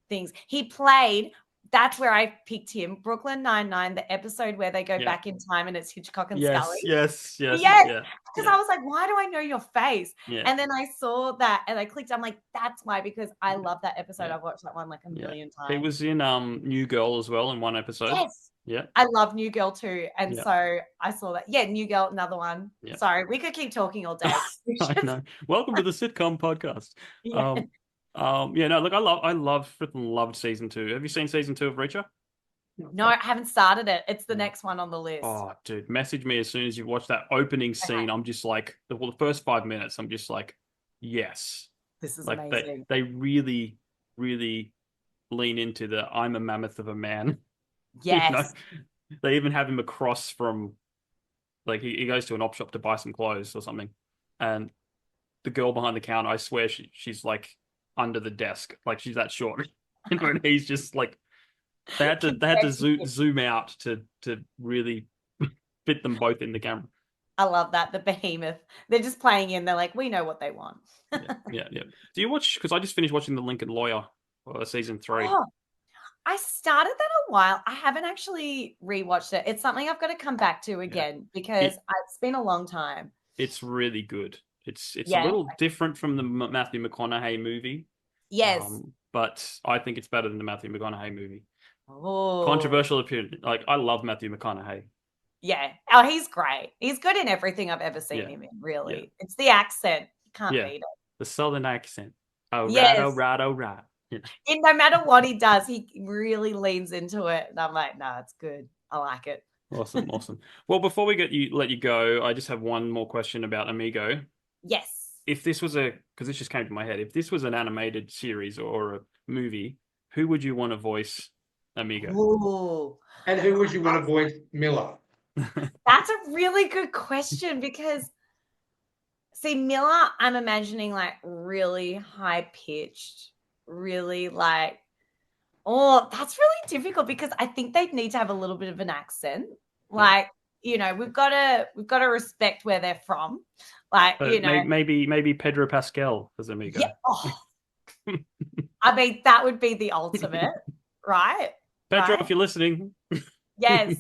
things. He played. That's where I picked him. Brooklyn Nine-Nine, the episode where they go back in time and it's Hitchcock and Scully.
Yes.
Because I was like, why do I know your face?
Yeah.
And then I saw that and I clicked. I'm like, that's why, because I love that episode. I've watched that one like a million times.
He was in New Girl as well in one episode.
Yes.
Yeah.
I love New Girl too. And so I saw that. Yeah, New Girl, another one.
Yeah.
Sorry, we could keep talking all day.
I know. Welcome to the sitcom podcast. Look, I loved season 2. Have you seen season 2 of Reacher?
No, I haven't started it. It's the next one on the list.
Oh, dude, message me as soon as you watch that opening scene. I'm just like, the first 5 minutes, I'm just like, yes.
This is
like
amazing.
They really, really lean into the I'm a mammoth of a man.
Yes.
They even have him across from, like, he goes to an op shop to buy some clothes or something. And the girl behind the counter, I swear she's like under the desk. Like, she's that short. And he's just like, they had to zoom out to really fit them both in the camera.
I love that. The behemoth. They're just playing in. They're like, we know what they want.
Yeah. Do you watch, because I just finished watching The Lincoln Lawyer, season 3.
Oh, I started that a while. I haven't actually rewatched it. It's something I've got to come back to again because it's been a long time.
It's really good. It's a little different from the Matthew McConaughey movie.
Yes.
But I think it's better than the Matthew McConaughey movie.
Oh.
Controversial opinion. Like, I love Matthew McConaughey.
Yeah. Oh, he's great. He's good in everything I've ever seen him in, really. Yeah. It's the accent. You can't beat it.
The Southern accent. Oh,
yes.
right. Yeah.
And no matter what he does, he really leans into it. And I'm like, no, it's good. I like it.
Awesome. Well, before we let you go, I just have one more question about Amigo.
Yes.
If this was because this just came to my head, if this was an animated series or a movie, who would you want to voice Amigo?
Ooh.
And who would you want to voice Miller?
That's a really good question because, see, Miller, I'm imagining like really high pitched, really like, that's really difficult because I think they'd need to have a little bit of an accent. Like, we've got to respect where they're from. Like,
maybe Pedro Pascal as Amigo.
Yeah. Oh. I mean, that would be the ultimate, right?
Pedro, if you're listening.
Yes.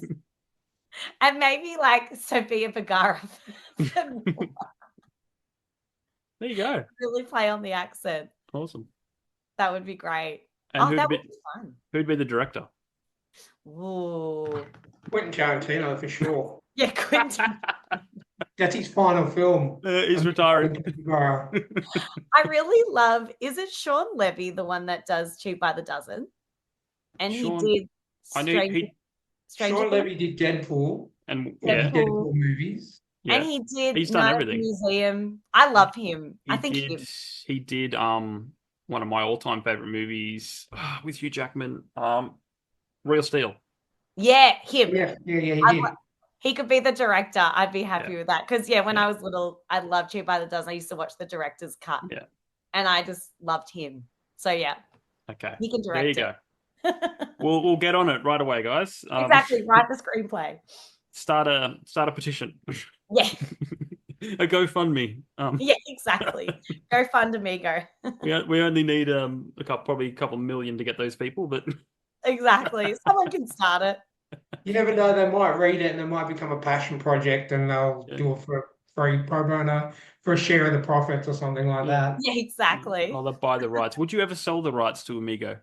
And maybe like Sofia Vergara.
There you go.
Really play on the accent.
Awesome.
That would be great.
And
that would be fun.
Who'd be the director?
Ooh.
Quentin Tarantino for sure.
Yeah, Quentin.
That's his final film.
He's retiring.
I really love, is it Sean Levy, the one that does Cheap by the Dozen? And he did
Sean Levy did Deadpool.
And
Deadpool movies.
Yeah. And he's done everything. Museum. I love him.
He did one of my all-time favorite movies with Hugh Jackman, Real Steel.
Yeah, him.
Yeah.
He could be the director. I'd be happy with that. Because, when I was little, I loved Cheap by the Dozen. I used to watch the director's cut.
Yeah.
And I just loved him. So, yeah.
Okay.
He can direct
There you go. We'll get on it right away, guys.
Exactly. Write the screenplay.
Start a petition.
Yeah.
A GoFundMe.
Yeah, exactly. Go fund Amigo.
we only need probably a couple million to get those people, but
exactly. Someone can start it.
You never know, they might read it and it might become a passion project and they'll do it for free pro bono for a share of the profits or something like that.
Yeah, exactly.
I'll buy the rights. Would you ever sell the rights to Amigo?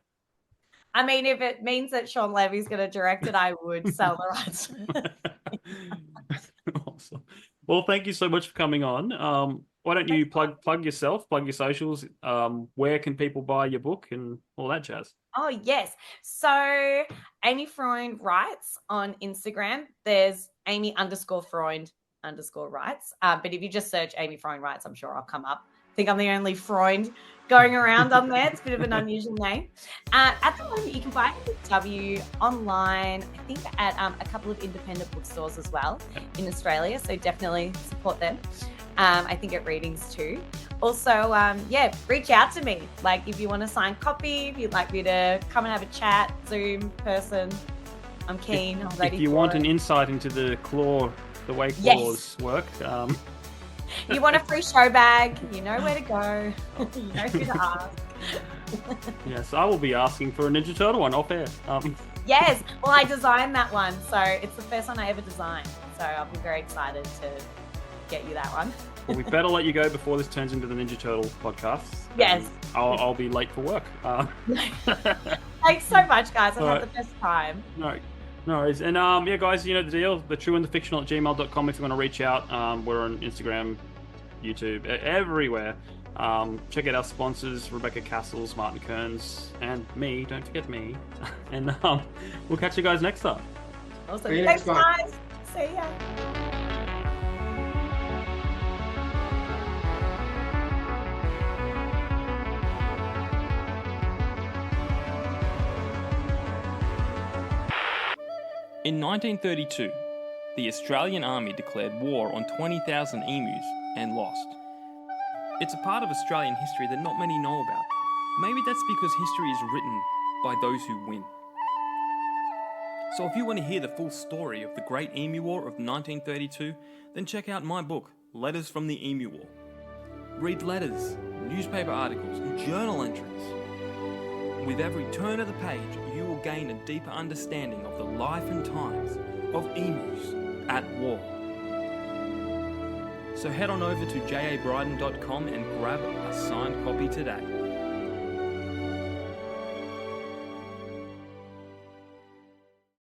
I mean, if it means that Sean Levy's going to direct it, I would sell the rights.
Awesome. Well, thank you so much for coming on. Why don't you plug yourself, plug your socials? Where can people buy your book and all that jazz?
Oh, yes. So Amy Freund writes on Instagram. There's Amy_Freund_writes. But if you just search Amy Freund writes, I'm sure I'll come up. I think I'm the only Freund going around on there. It's a bit of an unusual name. At the moment, you can buy it with W online, I think at a couple of independent bookstores as well in Australia. So definitely support them. I think at readings too. Also, reach out to me. Like if you want to sign copy, if you'd like me to come and have a chat, Zoom, person, I'm keen. I'm ready.
If you want an insight into the claw the way claws work.
You want a free show bag, you know where to go. You know who to ask.
Yes, I will be asking for a Ninja Turtle one off air.
Yes, well, I designed that one, so it's the first one I ever designed. So I'll be very excited to get you that one.
Well, we better let you go before this turns into the Ninja Turtle podcast.
Yes.
I'll be late for work.
Thanks so much, guys. I've had the best time.
No worries. And yeah, guys, you know the deal. thetrueandthefictional@gmail.com if you want to reach out. We're on Instagram, YouTube, everywhere. Check out our sponsors, Rebecca Cassells, Martin Kearns, and me. Don't forget me. And we'll catch you guys next time.
Awesome. Thanks, guys. See ya.
In 1932, the Australian Army declared war on 20,000 emus and lost. It's a part of Australian history that not many know about. Maybe that's because history is written by those who win. So if you want to hear the full story of the Great Emu War of 1932, then check out my book, Letters from the Emu War. Read letters, newspaper articles, and journal entries. With every turn of the page, you will gain a deeper understanding of the life and times of emus at war. So head on over to jabryden.com and grab a signed copy today.